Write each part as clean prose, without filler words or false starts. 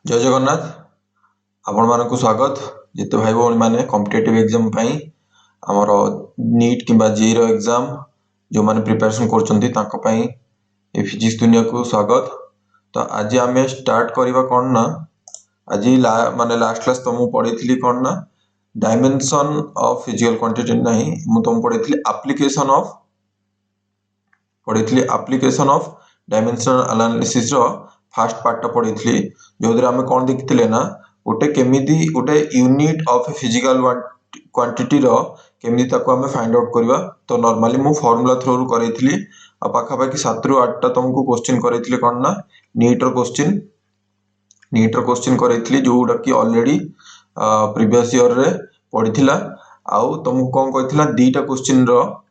जय जगन्नाथ आपण मानक स्वागत जिते भाई भौणी मैंने कॉम्पिटिटिव एग्जाम आमर नीट किंबा जेई रो एग्जाम जो मैंने प्रिपरेशन कर फिजिक्स दुनिया को स्वागत। तो आज आम स्टार्ट करवा कौन ना आज माने लास्ट क्लास तो मुझे पढ़ी कौन ना डायमेंशन ऑफ फिजिकल क्वांटिटी नहीं मुझे तुम पढ़ी एप्लिकेशन ऑफ डायमेंशनल एनालिसिस रो फास्ट पार्ट पढ़ी जो आम कौन देखते ना गोटे केमिदी गोटे यूनिट ऑफ फिजिकल क्वांटिटी रो केमिदी ताको हमें फाइंड आउट करवा। तो नॉर्मली मु फार्मूला थ्रू करी पाखापाखि 7 ରୁ 8टा तुमको क्वेश्चन करी कौन ना नीट रो क्वेश्चन करी जोटा कि ऑलरेडी प्रीवियस ईयर रे पढ़ी आउ तुमको कौन कहला दीटा क्वेश्चन रो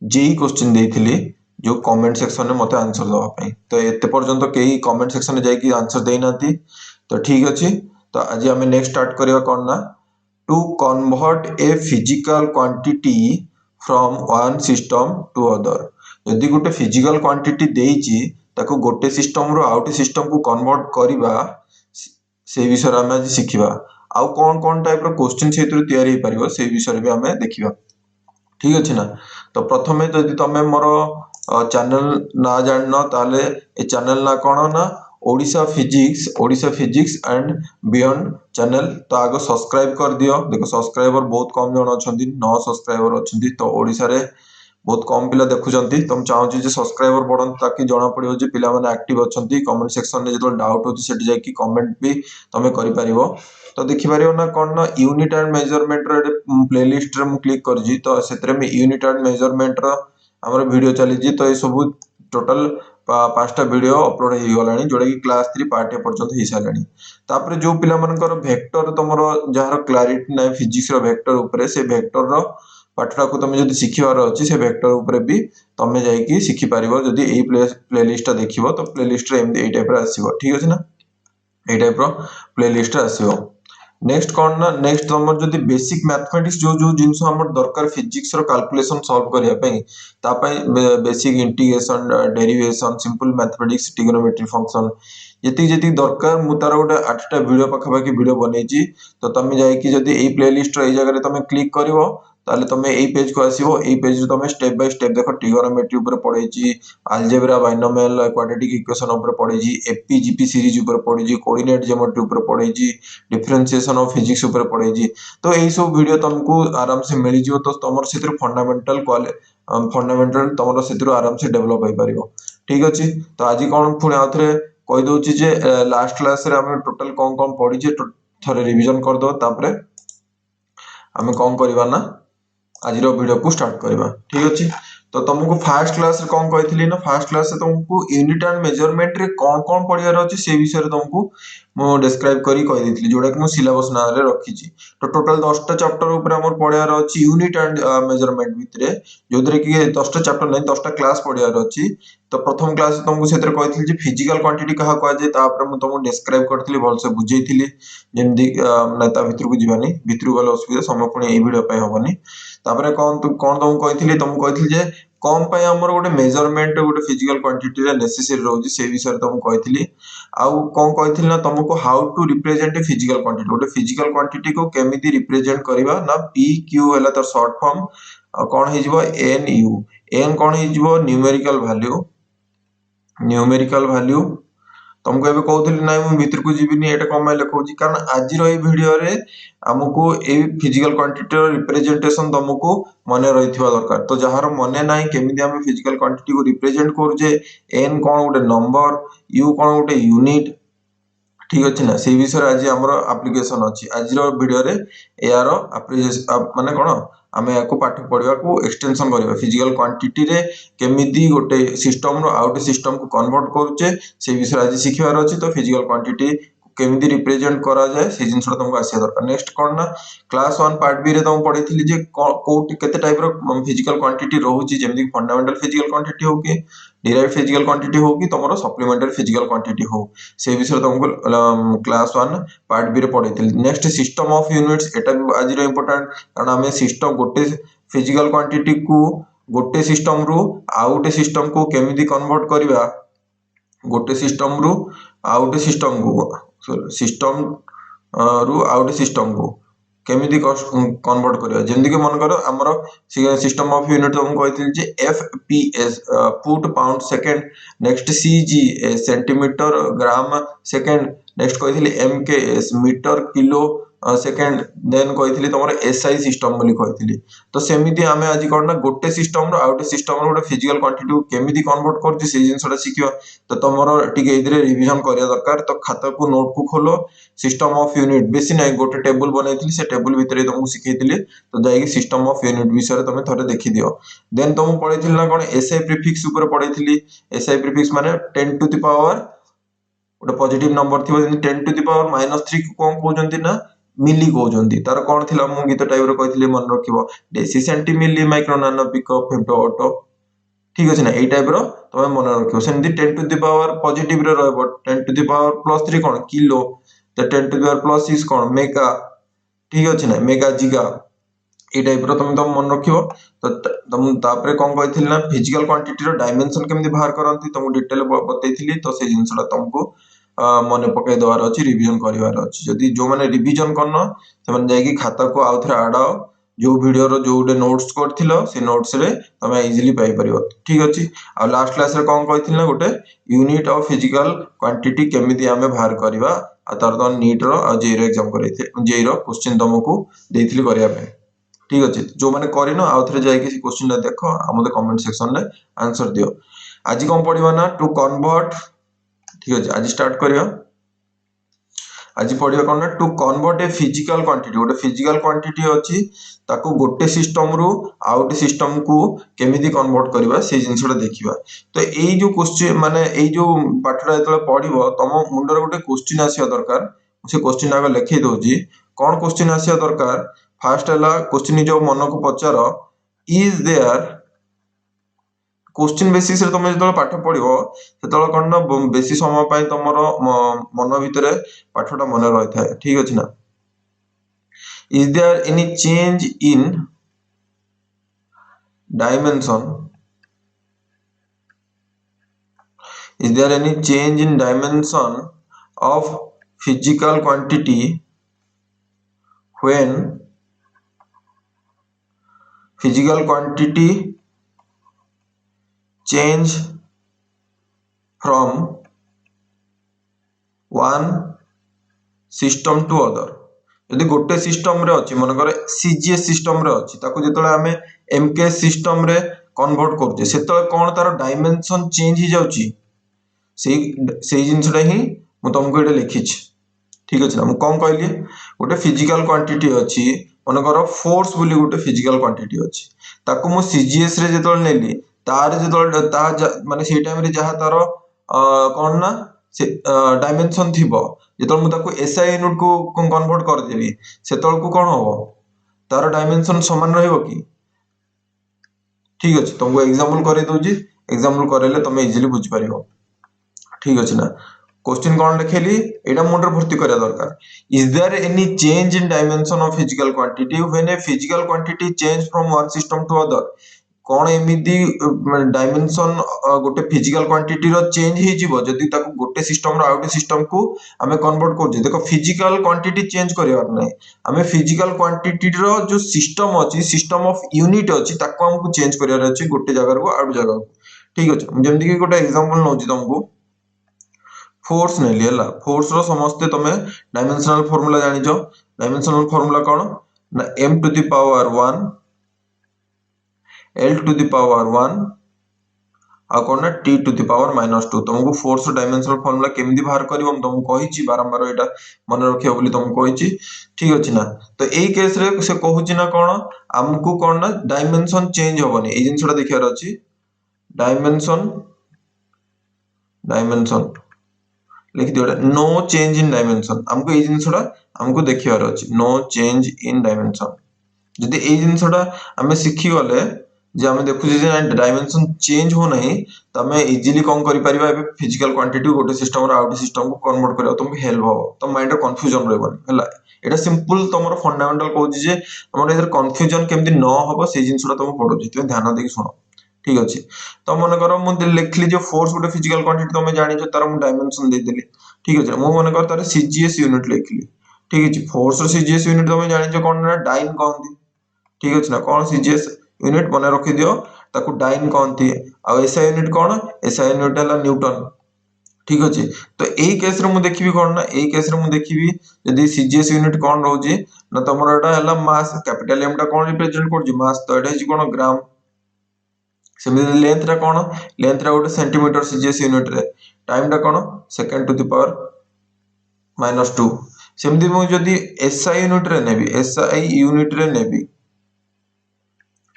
जेई क्वेश्चन देइथिली जो कमेंट सेक्शन में मते आंसर दवा पई। तो एते पर्यंत केही कमेंट सेक्शन में जाई आंसर देई नाती तो ठीक अछि। तो आज हमें नेक्स्ट स्टार्ट करिया कोन ना to convert a physical quantity from one system to other. यदि गोटे फिजिकल क्वांटिटी देइची ताको गोटे सिस्टम रो आउट सिस्टम को कन्वर्ट करिबा से विषय हमें आज सिखिबा। आउ कोन कोन टाइप रो क्वेश्चन सेतु तयारी हे परिबो से विषय भी हमें देखिबा। ठीक अछि ना। तो प्रथमे यदि तमे मोर चैनल ना जानना ताले ए चैनल ना कोन ना Odisha physics and beyond channel. तो आगो सब्सक्राइब कर दियो। देखो सब्सक्राइबर बहुत कम जन अछंती 9 सब्सक्राइबर अछंती। तो ओडिशा रे बहुत कम पिला देखुचंती तुम चाहो जे सब्सक्राइबर बढ़न ताकि जणा पड़ियो जे पिला माने एक्टिव अछंती। कमेंट सेक्शन रे जतो डाउट होती सेठी जाई कि कमेंट भी तमे करि परिबो। तो देखि परियो ना कोन ना यूनिट एंड मेजरमेंट रे प्लेलिस्ट रे मु क्लिक करजी। तो सेतरे में यूनिट एंड मेजरमेंट रो हमर वीडियो चली जी। तो ए सब टोटल 5टा वीडियो अपलोड हो गलानी जोडा कि क्लास 3 पार्ट पर्यंत हो सारानी। तापर जो पिला मानकर वेक्टर तमरो जहार क्लैरिटी नै फिजिक्स रो वेक्टर ऊपर से वेक्टर रो पाठटा को तमे जदी सिखिबार अछि से वेक्टर ऊपर भी तमे जाई कि सिखि परिबो। जदी ए प्लेलिस्ट देखिबो तो प्लेलिस्ट रे एम ए टाइप रो आसीबो। ठीक अछि ना ए टाइप रो प्लेलिस्ट आसीबो। नेक्स्ट कौन ना नेक्स्ट तुम जदि बेसिक मैथमेटिक्स जो जो जिनस हमर दरकार फिजिक्स रो कैलकुलेशन सॉल्व करिया पई ता पई basic integration derivation simple mathematics trigonometry function जति दरकार मु तार गोटे 8टा वीडियो पाखापाखि वीडियो बनैछि। तो तमे जाई कि जदि ए प्लेलिस्ट रो ए जगह रे तमे क्लिक करिवो ताले तमे ए पेज को आसीबो। ए पेज रे तमे स्टेप बाय स्टेप देखो ट्रिगोनोमेट्री ऊपर पढैछि अलजेब्रा बाइनोमियल क्वाड्रेटिक इक्वेशन ऊपर पढैछि एपीजीपी सीरीज ऊपर पढैछि कोऑर्डिनेट ज्योमेट्री ऊपर पढैछि डिफरेंशिएशन ऑफ फिजिक्स ऊपर पढैछि। तो एई सब वीडियो तुमको आराम से मिल जिवो। तो तमर सेतिर फंडामेंटल तमर सेतिर आराम से डेवलप होई परिबो। ठीक अछि। तो आज कोन पुणी आथरे कहि दोछि जे लास्ट क्लास रे हम टोटल कोन कोन पढिछे थरे रिवीजन कर दो तापरे हमें कौन करवा ना आज वीडियो को स्टार्ट करवा। ठीक अछि। तो तुमको फास्ट क्लास रे कौन कहितली ना फास्ट क्लास से तुमको यूनिट एंड मेजरमेंट रे कौन कौन पढ़ियार अछि से विषय रे तुमको मो डिस्क्राइब करी कहि देतली जोडा कि मो सिलेबस ना रे रखी छी। तो टोटल 10टा चैप्टर ऊपर हमर पढ़ियार अछि यूनिट एंड मेजरमेंट भितरे जोदरे कि 10टा चैप्टर नहीं 10टा क्लास पढ़ियार अछि। तो प्रथम क्लास तुमको सेतर कहितली जे फिजिकल क्वांटिटी कहा कह जाय तापर मु तुमको डिस्क्राइब करतली भल से बुझेइतली जेमदी नेता भितर को जीवानी भितर गले असुविधा समय पुणी ए वीडियो पे होबनी। तापर कोन तुम कहितली तुम कहितली जे कम पय हमर गोटे मेजरमेंट गोटे फिजिकल क्वांटिटी रे नेसेसरी रहउजी से विषय तुम कहितली। आउ कोन कहितली ना तुमको how to represent a physical quantity गोटे फिजिकल क्वांटिटी को केमिति रिप्रेजेंट करबा ना पी क्यू हला तर शॉर्ट फॉर्म कोन हे जिवो एन यू एन कोन हे जिवो न्यूमेरिकल वैल्यू तुमको एबे कहउतली नै मु भीतर को जीविनी एटा कमाय लिखौजी कारण आज रो ए वीडियो रे हमको ए फिजिकल क्वांटिटी रो रिप्रेजेंटेशन तुमको मने रहिथिबा दरकार। तो जहार मने नाही केमिति हम फिजिकल क्वांटिटी को रिप्रेजेंट करजे एन कोन गोटे नंबर यू कोन गोटे यूनिट। ठीक अछि ना से विषय आज हमरो एप्लीकेशन अछि आज रो वीडियो रे यार माने कोन आमे याको पाठ पढिबा को एक्सटेंशन करिबा फिजिकल क्वांटिटी रे केमिति गोटे सिस्टम रो आउट सिस्टम को कन्वर्ट करूचे से विषय आज सिखिबार अछि। तो फिजिकल क्वांटिटी केमिति रिप्रेजेंट करा जाय से जिंसटा तुमको आसिया दरकार। नेक्स्ट कोन ना क्लास 1 पार्ट बी रे तुम पढिथिली जे कोट केते टाइप रो फिजिकल क्वांटिटी रहउची जेमि फंडामेंटल फिजिकल क्वांटिटी हो कि डिराइव्ड फिजिकल क्वांटिटी हो कि तमरो सप्लीमेंटरी फिजिकल क्वांटिटी हो से विषय तुमको क्लास 1 पार्ट बी रे पढिथिली। नेक्स्ट सिस्टम ऑफ यूनिट्स एटा आज रो इंपोर्टेंट कारण हमें सिस्टम गोटे फिजिकल क्वांटिटी को गोटे सिस्टम रु आउटे सिस्टम को केमिति कन्वर्ट करबा गोटे सिस्टम रु आउटे सिस्टम को सिस्टम रु आउट सिस्टम को केमिति कन्वर्ट करिया जेमि कि मन करो हमर सिस्टम ऑफ यूनिट तुम कहथिल जे FPS foot pound second next CG centimetre gram second next कहथिल MKS metre kilo second then कहथिली तमर एसआई सिस्टम बोली कहथिली तो सेमिति आमे आज करना गोटे सिस्टम रो आउट सिस्टम रो गोटे फिजिकल क्वांटिटी को केमिति कन्वर्ट करछि से जिंसटा सिखियो तो तमरो टिके इधरे रिवीजन करिया दरकार तो खाता को नोट को खोलो सिस्टम ऑफ यूनिट बेसी नाही गोटे टेबल बनैथिली से टेबल भितरे तुमको सिखैथिली तो जाई सिस्टम ऑफ यूनिट विषय तुम थरे देखि दियो देन तुम पढैथिल ना कोन एसआई प्रीफिक्स ऊपर पढैथिली एसआई प्रीफिक्स माने 10 टू द पावर गोटे पॉजिटिव नंबर थिबो 10 टू द पावर -3 को कोन कहउजंती ना मिली कहउजंती तार कोन थिला मु गीत टाइप रो कहथिली मन रखिबो deci centi milli micro nano pico femto atto ठीक अछि ना ए टाइप रो तमे मन रखियो centi 10 to the power positive रे रहबो 10 टू द पावर +3 कोन किलो तो 10 टू द पावर +6 कोन मेगा ठीक अछि ना मेगा जिगा ए टाइप रो तुम मन रखियो तो तुम तापरे कोन कहथिल ना फिजिकल क्वांटिटी रो डायमेंशन केमि बाहर करंती तुम डिटेल बतैथिली तो से जिंसटा तुमको मने पकई देवार अछि रिवीजन करिवार अछि जदी जो माने रिवीजन करनो से माने जाई कि खाता को आउथरे आडाओ जो वीडियो रो जो उडे नोट्स करथिलो से नोट्स रे तमे इजीली पाई परियो ठीक अछि आ लास्ट क्लास रे कोन कहथिल ना गोटे यूनिट ऑफ फिजिकल क्वांटिटी केमिति आमे बाहर करबा आ तार तो नीट रो आ जेई रो एग्जाम करैथे जेई रो क्वेश्चन तुमको देथिली करिया पे ठीक अछि जो माने करिनो आउथरे जाई कि क्वेश्चन देखो आ मते कमेंट सेक्शन रे आंसर दियो आज कोन पढिबा ना टू कन्वर्ट ठीक अछि आज स्टार्ट करियो आज पढियो कोन to convert a physical quantity गोटे फिजिकल क्वांटिटी अछि ताको गोटे सिस्टम रु आउट सिस्टम को केमिति कन्वर्ट करबा से जिंसटा देखिबा तो एई जो क्वेश्चन माने एई जो पाठरा जतले पढिबो तम मुंडर गोटे क्वेश्चन आसीया दरकार से क्वेश्चन आगे लिखि दोजी कोन क्वेश्चन आसीया दरकार फर्स्ट हला क्वेश्चन जो मन को पचारो इज देयर क्वेश्चन बेसिस रे तुम जतले पाठ पढिबो सेतले कोन ना बेसी समय पय तमरो मन भितरे पाठटा मन रहि थाए ठीक अछि ना is there any change in dimension is there any change in dimension of physical quantity when physical quantity change from one system to other यदि गोटे सिस्टम रे अछि मन करे सीजीएस सिस्टम रे अछि ताको जेतले हमें एमकेएस सिस्टम रे कन्वर्ट करजे सेतले कोन तार डायमेंशन चेंज hi जाउची सेही जिंसटा ही मु तुमको एटा लिखिछ ठीक अछि ना मु कोन कहली गोटे फिजिकल क्वांटिटी अछि मन करो फोर्स बोली गोटे फिजिकल क्वांटिटी अछि ताको मु सीजीएस रे जेतले नेली तार जेतले ता माने सेही टाइम रे जहा तार कोन ना से डायमेंशन थिबो जेतले मु ताको एसआई यूनिट को कन्वर्ट कर देबी सेतल को कोन होबो तार डायमेंशन समान रहइबो कि ठीक अछि तुमको एग्जांपल करे दोजी एग्जांपल करेले तुम इजीली बुझ परिबो ठीक अछि ना क्वेश्चन कोन लिखेली एटा मुंडर भर्ती करिया दरकार is there any change in dimension of physical quantity when a physical quantity change from one system to other कोन एमिदी डायमेंशन गोटे फिजिकल क्वांटिटी रो चेंज हि जिवो जदी ताको गोटे सिस्टम रो आउट सिस्टम को हमें कन्वर्ट कर जे देखो फिजिकल क्वांटिटी चेंज करिवार नै हमें फिजिकल क्वांटिटी रो जो सिस्टम अछि सिस्टम ऑफ यूनिट अछि ताको हमको चेंज करिवार अछि गोटे जगह रो आउट जगह ठीक अछि जेमति कि गोटे एग्जांपल नौजी तुमको फोर्स नेली हला फोर्स रो समस्त तमे डायमेंशनल फार्मूला जानि जो डायमेंशनल फार्मूला कोन ना m to the power 1 L to the power 1 आ कोन T to the power -2 तुमको फोर्स डायमेंशनल फार्मूला केमिति बाहर करिवम तुमको कहिची बारंबार एटा मन रखियो बोली तुमको कहिची ठीक अछि ना तो एई केस रे से कहूची ना कोन हमको कोन ना डायमेंशन चेंज होबनी ए जिंसटा देखियार अछि डायमेंशन लिख दियो नो चेंज इन डायमेंशन हमको ए जिंसटा हमको देखियार अछि नो चेंज इन डायमेंशन जदी ए जिंसटा हमें सिखि गले जे हमें देखु जे डायमेंशन चेंज हो नहीं त हमें इजीली कोन करि परिबा एबे फिजिकल क्वांटिटी गोटे सिस्टम रो आउट सिस्टम को कन्वर्ट करियो तुमको हेल्प हो तो माइंड रो कंफ्यूजन रहबनी हला एटा सिंपल तमरो फंडामेंटल कहूची जे हमर इधर कंफ्यूजन केमति न होबो से जिंसटा तुम पढो जे ध्यान देके सुनो ठीक अछि तो मन करो मु लिखली जे फोर्स गोटे फिजिकल क्वांटिटी तुम जानि जो तार मु डायमेंशन दे देली ठीक अच्छे मु मन कर तार सीजीएस यूनिट लिखली ठीक अच्छे फोर्स सीजीएस यूनिट तुम जान कौन ना डाइन कहती ठीक अच्छे ना कौन सीजीएस यूनिट मन रखी दियो ताकू डाइन कहती आ एसआई यूनिट कौन एसआई यूनिट है न्यूटन ठीक अच्छे तो यही केस रे मु देखिबी कौन ना यही केस रे मु देखिबी यदि सीजीएस यूनिट कौन रहउची ना तमरो एटा हला मास कैपिटल एम टा कौन रिप्रेजेंट करची मास तो एटा हि कौन ग्राम सेमिति लेंथ रा कौन लेंथ रा गोटे सेंटीमीटर सीजीएस यूनिट रे टाइम टा कौन सेकंड टू द पावर -2 सेमिति मु जदी एसआई यूनिट रे नेबी एसआई यूनिट रे नेबी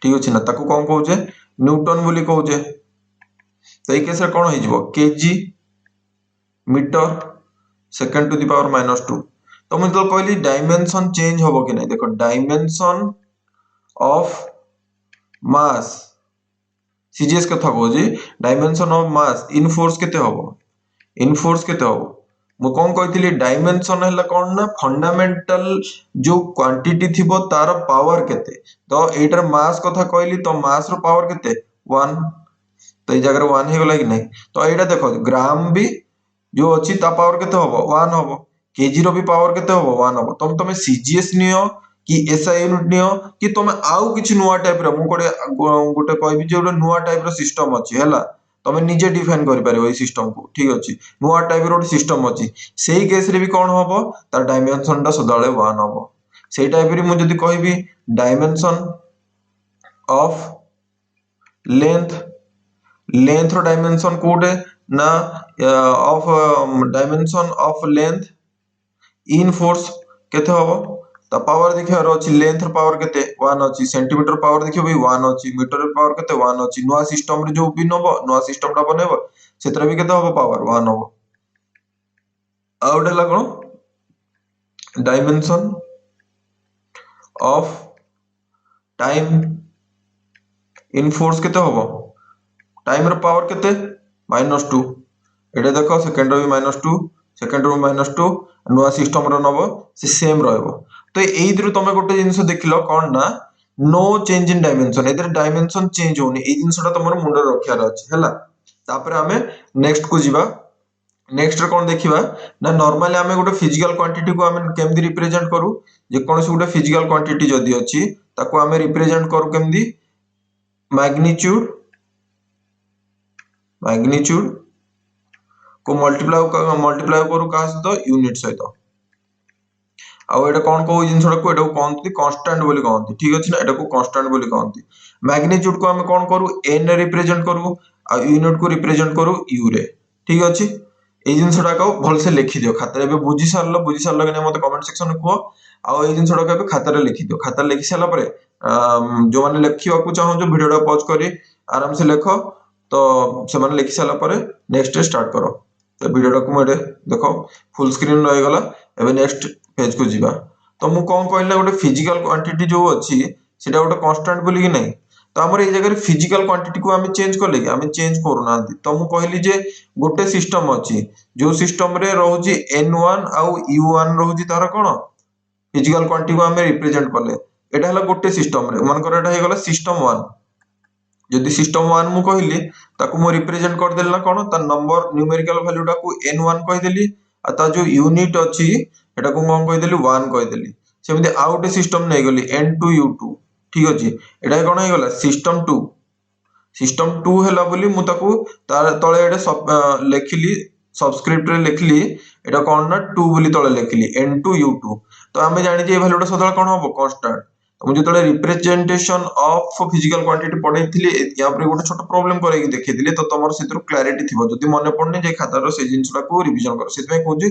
ठीक अछि ना ताकू कौन कहउचे न्यूटन बोली कहउचे तो एई केस रे कौन होई जिवो KG metre second to the power -2 तो मैं तो कहली डायमेंशन चेंज होबो कि नहीं देखो डायमेंशन ऑफ मास सीजीएस कथा कहउची dimension of mass in force केते होबो इन फोर्स केते होबो मु कौन कहथिली डायमेंशन हैला कौन ना फंडामेंटल जो क्वांटिटी थिबो तार पावर केते तो एटर मास कथा कहली तो मास रो पावर केते 1 तो ए जगह 1 हे गला कि नहीं तो एटा देखो ग्राम भी जो अछि ता पावर केते होबो 1 होबो केजी रो भी पावर केते होबो 1 होबो तमे सीजीएस नियो कि एसआई यूनिट नियो कि तमे आउ किछि नुवा टाइप रो मु गोटे कहबी जे गोटे नुवा टाइप रो सिस्टम अछि हैला तमे निजे डिफाइन करि पारिबो ए सिस्टम को ठीक अछि नुवा टाइप रो सिस्टम अछि सेही केस रे भी कोन होबो तार डायमेंशन टा सदाळे 1 होबो सेही टाइप रे मु जदी कहबी डायमेंशन ऑफ लेंथ लेंथ रो डायमेंशन कोडे ना of dimension of length in force केते होबो त पावर देखियार अछि लेंथ रो पावर केते 1 अछि सेंटीमीटर पावर देखियो भी 1 अछि मीटर पावर केते 1 अछि नुवा सिस्टम रे जो भी नबो नुवा सिस्टम टा बनेबो सेतरा भी केते होबो पावर 1 होबो आउडे लागो dimension of time in force केते होबो टाइम रो पावर केते -2 एडे देखो सेकंड रो भी -2 सेकंड रो -2 नुवा सिस्टम रो नबो से सेम रहबो तो एई दिरु तमे गोटे जिंस देखिलो कोन ना no change in dimension either dimension change होनी ए जिंसटा तमरो मुंडे रखियार अछि हैला तापर हमें नेक्स्ट को जिबा नेक्स्ट रे कोन देखिबा ना नॉर्मली हमें गोटे फिजिकल क्वांटिटी को हमें केमदी रिप्रेजेंट करू जे कोनसे गोटे फिजिकल क्वांटिटी जदी अछि ताको हमें रिप्रेजेंट करू केमदी मैग्नीट्यूड मैग्नीट्यूड को मल्टीप्लाई करू का सहित यूनिट सहित आउ एटा कोन को जिंसडा को एटा को कहंती कांस्टेंट बोली कहंती ठीक अछि ना एटा को कांस्टेंट बोली कहंती मैग्नीट्यूड को हम कोन करू n रे रिप्रेजेंट करू आ यूनिट को रिप्रेजेंट करू u रे ठीक अछि ए जिंसडा को भल से लिखि दियो खाता रे बुझी सारलो कि नै मते कमेंट सेक्शन में को आ ए जिंसडा को खाता रे लिखि दियो खाता लिखि साला परे जो माने लिखिवा को चाहो जो वीडियो पॉज करी आराम से लिखो तो से माने लिखि साला परे नेक्स्ट स्टार्ट करो तो वीडियो को मोडे देखो फुल स्क्रीन रह गला एबे नेक्स्ट पेज को जीवा तो मु कोन कहले गोटे फिजिकल क्वांटिटी जो अछि सेटा गोटे कांस्टेंट बोली कि नै तो हमर ए जगह फिजिकल क्वांटिटी को हमें चेंज करले कि हमें चेंज करू ना तो मु कहली जे गोटे सिस्टम अछि जो सिस्टम रे रहउची n1 आउ u1 रहउची तार कोन फिजिकल क्वांटिटी को हमें रिप्रेजेंट करले एटा हला गोटे सिस्टम रे मन कर एटा हे गला सिस्टम 1 यदि सिस्टम 1 मु कहली ताकू मु रिप्रेजेंट कर देला कोन त नंबर न्यूमेरिकल वैल्यू टा को n1 कहि देली आ ता जो यूनिट अछि एटा को हम कहि देली 1 कहि देली सेमिति आउट सिस्टम नै गली n2 u2 ठीक अछि एटा कोन हे गला सिस्टम 2 हैला बोली मु ताकू तार तळे एटा लेखिली सबस्क्रिप्ट रे लेखिली एटा कोन ना 2 बोली तळे लेखिली n2 u2 तो हमें जानि जे वैल्यू टा सदा कोन होबो कांस्टेंट तो मुझे तळे रिप्रेजेंटेशन ऑफ फिजिकल क्वांटिटी पढैथिली या पर गोटे छोट प्रॉब्लम करै कि देखैथिली तो तमर सेतु क्लैरिटी थिबो जदि मने पड़नी जे खाता रो से जिंसटा को रिवीजन कर सेतमे कहूजी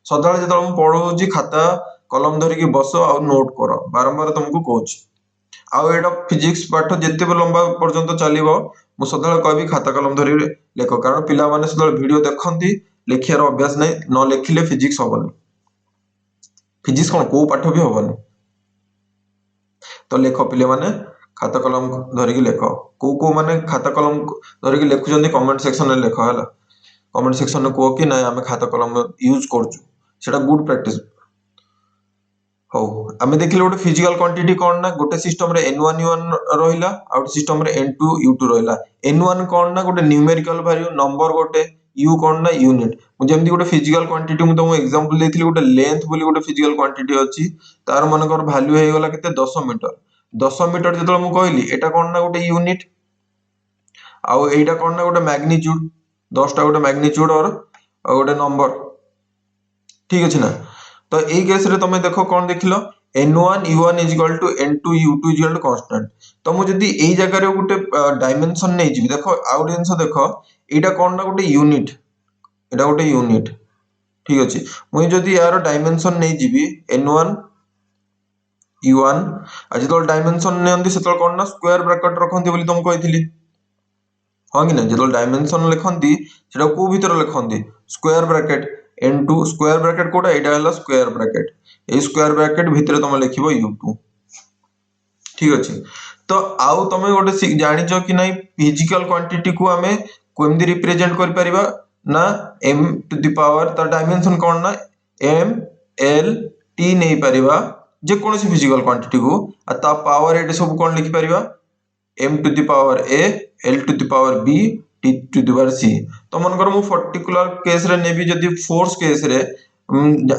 सदा जतल हम पढौजी खाता कलम धरि कि बसो आ नोट करो बारंबार तुमको कहूची आ एटा फिजिक्स पाठ जत्ते लंबा पर्यंत चलीबो मु सदा कहबी खाता कलम धरि लेखो कारण पिला माने सदा वीडियो देखंती लेखियार अभ्यास नै न लेखिले फिजिक्स होबनी फिजिक्स कोन को पाठ भी होबनी तो लेखो पिले माने खाता कलम धरि कि लेखो को माने खाता कलम धरि कि लेखु जंदी कमेंट सेक्शन में लेखो हला कमेंट सेक्शन में को कि नै हमें खाता कलम यूज करछु सेटा गुड प्रैक्टिस हो हमें देखिले गोटे फिजिकल क्वांटिटी कोन ना गोटे सिस्टम रे n1 u1 रहिला आउट सिस्टम रे n2 u2 रहिला n1 कोन ना गोटे न्यूमेरिकल वैल्यू नंबर गोटे यू कौन ना यूनिट जेमती गोटे फिजिकल क्वांटिटी मु तुमको एग्जांपल देथिली गोटे लेंथ बोली गोटे फिजिकल क्वांटिटी अछि तार मनकर वैल्यू हे गला केते 10 मीटर 10 मीटर जेतल मु कहली एटा कौन ना गोटे यूनिट आउ एटा कौन ना गोटे मैग्नीट्यूड 10 टा गोटे मैग्नीट्यूड और गोटे नंबर ठीक अछि ना तो एई केस रे तमे देखो कौन देखिलो n1 u1 is equal to n2 u2 is equal to constant तो मु जदी एई जगह रे गोटे डायमेंशन नै जिवि देखो आउ जिंस देखो एटा कौन ना गोटे यूनिट एटा गोटे यूनिट ठीक अछि मु जदी यार डायमेंशन नै जिवि n1 u1 आज तो डायमेंशन नै अंदी सेतो कौन ना स्क्वायर ब्रैकेट रखंती बोली तुम कहिथिली हां कि ना जेतो डायमेंशन लिखंती सेटा को भीतर लिखंती square bracket n2 square bracket कोटा एटा हला square bracket A square bracket भीतर तुम लिखिबो u2 ठीक अछि तो आउ तमे गोटे जानि छ कि नै फिजिकल क्वांटिटी को हमें केमदी रिप्रेजेंट कर परिबा ना m टू द पावर तर डायमेंशन कोन ना m l t नै परिबा जे कोनसी फिजिकल क्वांटिटी को आ ता पावर एटे सब कोन लिखि परिबा m to the power a l to the power b t to the power c तो मनकर मु पर्टिकुलर केस रे नेबी जदी फोर्स केस रे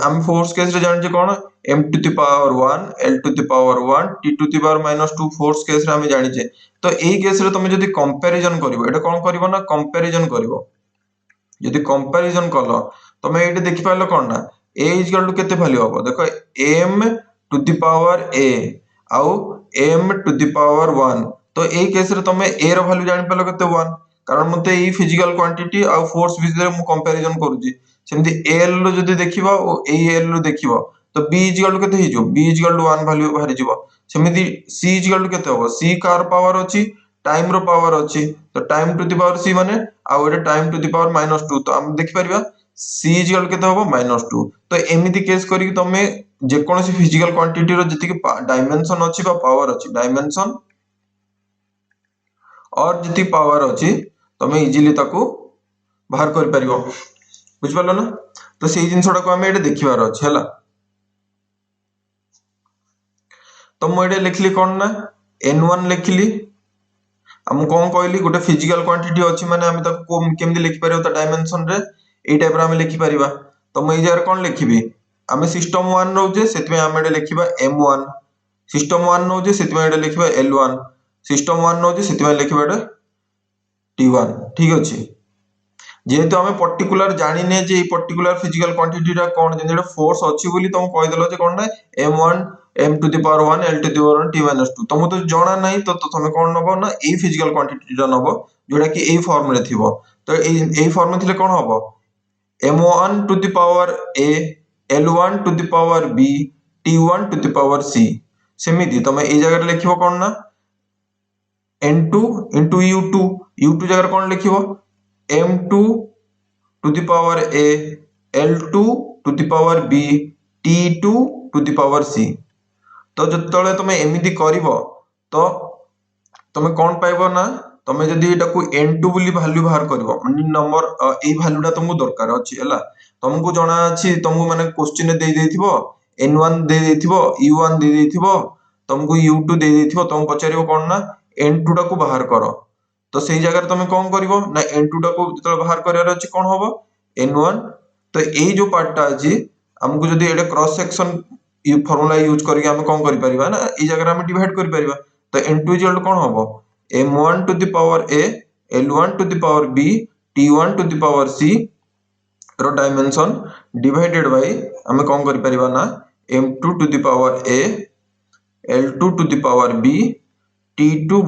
हम फोर्स केस रे जानि छ कोन m to the power 1 l to the power 1 t to the power -2 force case रे हम जानि छे तो एई केस रे तुम जदी कंपैरिजन करिवो एटा कोन करिवो ना कंपैरिजन करिवो जदी कंपैरिजन कलो तमे एटे देखि पालो कोन ना a इज इक्वल टू केते वैल्यू होबो देखो m to the power a आउ m टू द पावर 1 तो एई केस रे तमे a रो वैल्यू जानि पालो केते 1 कारण मते एई फिजिकल क्वांटिटी आउ फोर्स विषय मु कंपैरिजन करूची सेमती l रो जदी देखिबो ओ एई l रो देखिबो तो b इज इक्वल टू केते हिजो b is equal to 1 value बाहरी जिवो सेमती c इज इक्वल टू केते होबो c कार पावर अछि टाइम रो पावर अछि तो time to the power c माने आउ एटा टाइम टू द पावर -2 तो हम देखि परिबा c इज इक्वल केते होबो -2 तो एमिति केस करी कि तमे जे कोनसी फिजिकल क्वांटिटी रो जति कि डायमेंशन अछि बा पावर अछि डायमेंशन और जति पावर अछि तमे इजीली ताको बाहर कर परिबो बुझ पालो ना तो सेही जिंसडा को हमें एटे देखिबार अछि हला तो मु एटे लिखली कोन ना n1 लिखली हम कोन कहली गोटे फिजिकल क्वांटिटी अछि माने हम ताको केमदि लिखि परिबो त डायमेंशन रे एई टाइप रे हम लिखि परिबा तो मु एई जगह कोन लिखिबी हम सिस्टम 1 रहउजे सेतमे हम एटे लिखिबा m1 सिस्टम 1 रहउजे सेतमे एटे लिखिबा l1 सिस्टम 1 रहउजे सेतमे लिखिबा एटे t1 ठीक अछि जेहेतु हमें पर्टिकुलर जानि ने जे पर्टिकुलर फिजिकल क्वांटिटी रा कोन जेने फोर्स अछि बोली तुम कहि देलो जे कोन ना m1 m to the power 1 l to the power 1 t - 2 तुम तो जणा नै तो तुम कोन नबो ना ए फिजिकल क्वांटिटी रा नबो जोडा कि ए फॉर्म रे थिबो तो ए फॉर्म थिले कोन हबो m1 to the power a l1 to the power b t1 to the power c सेमिति तुम ए जगह रे लिखिबो कोन ना n2 u2 u2 जगह कोन लिखिबो m2 to the power a l2 to the power b t2 to the power c तो जतले तुम एमिति करिवो तो तुम कोन पाइबो ना तुम जदी एटा को n2 बोली वैल्यू बाहर करिवो माने नंबर ए वैल्यूटा तुमको दरकार अछि हला तुमको जणा अछि तुमको माने क्वेश्चन दे देथिबो n1 दे देथिबो u1 दे देथिबो तुमको u2 दे देथिबो तुम पचारिबो कोन ना n2 टा को बाहर करो तो सही जगह तुम कौन करिवो ना n2 टा को जतले बाहर करियार अछि कोन होबो n1 तो ए जो पार्ट टा अछि हमको जदी एटा क्रॉस सेक्शन ये फार्मूला यूज करके हम कौन करि परिबा ना ए जगह हम डिवाइड करि परिबा तो n2 इक्वल कोन होबो m1 to the power a l1 to the power b t1 to the power c रो डायमेंशन डिवाइडेड बाय हम कौन करि परिबा ना m2 to the power a l2 to the power b t2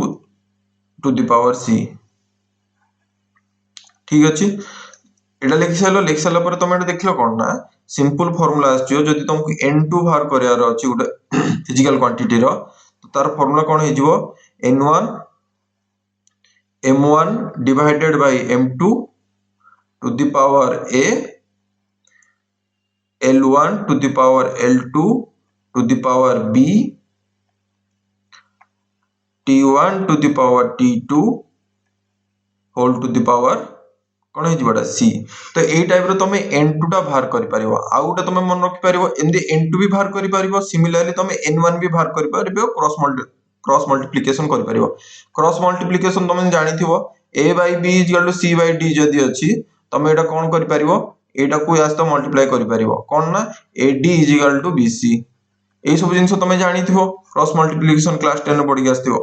to the power c ठीक अछि एटा लिखि साला पर तुम एटा देखलो कोन ना सिंपल फार्मूला आछियो जदी तुमको n2 बाहर करियार अछि गोटे फिजिकल क्वांटिटी रो तो तार फार्मूला कोन हे जिवो n1 m1 divided by m2 to the power a l1 to the power l2 to the power b t1 to the power t2 whole to the power कोन हे जिवडा c तो ए type रो तमे n2 टा बाहर करि परिबो आउटा तमे मन रखि परिबो एंदी n2 भी बाहर करि परिबो सिमिलरली तमे n1 भी बाहर करि परिबो क्रॉस मल्टीप्लिकेशन करि परिबो क्रॉस मल्टीप्लिकेशन तमे जानिथिबो a by b = c by d जदी अछि तुम एटा कौन करि परिवो एटा को या सहित मल्टीप्लाई करि परिवो कोन ना AD = BC ए सब जिंस तुम जानिथिबो क्रॉस मल्टीप्लिकेशन क्लास 10 रे पढि आस्थिबो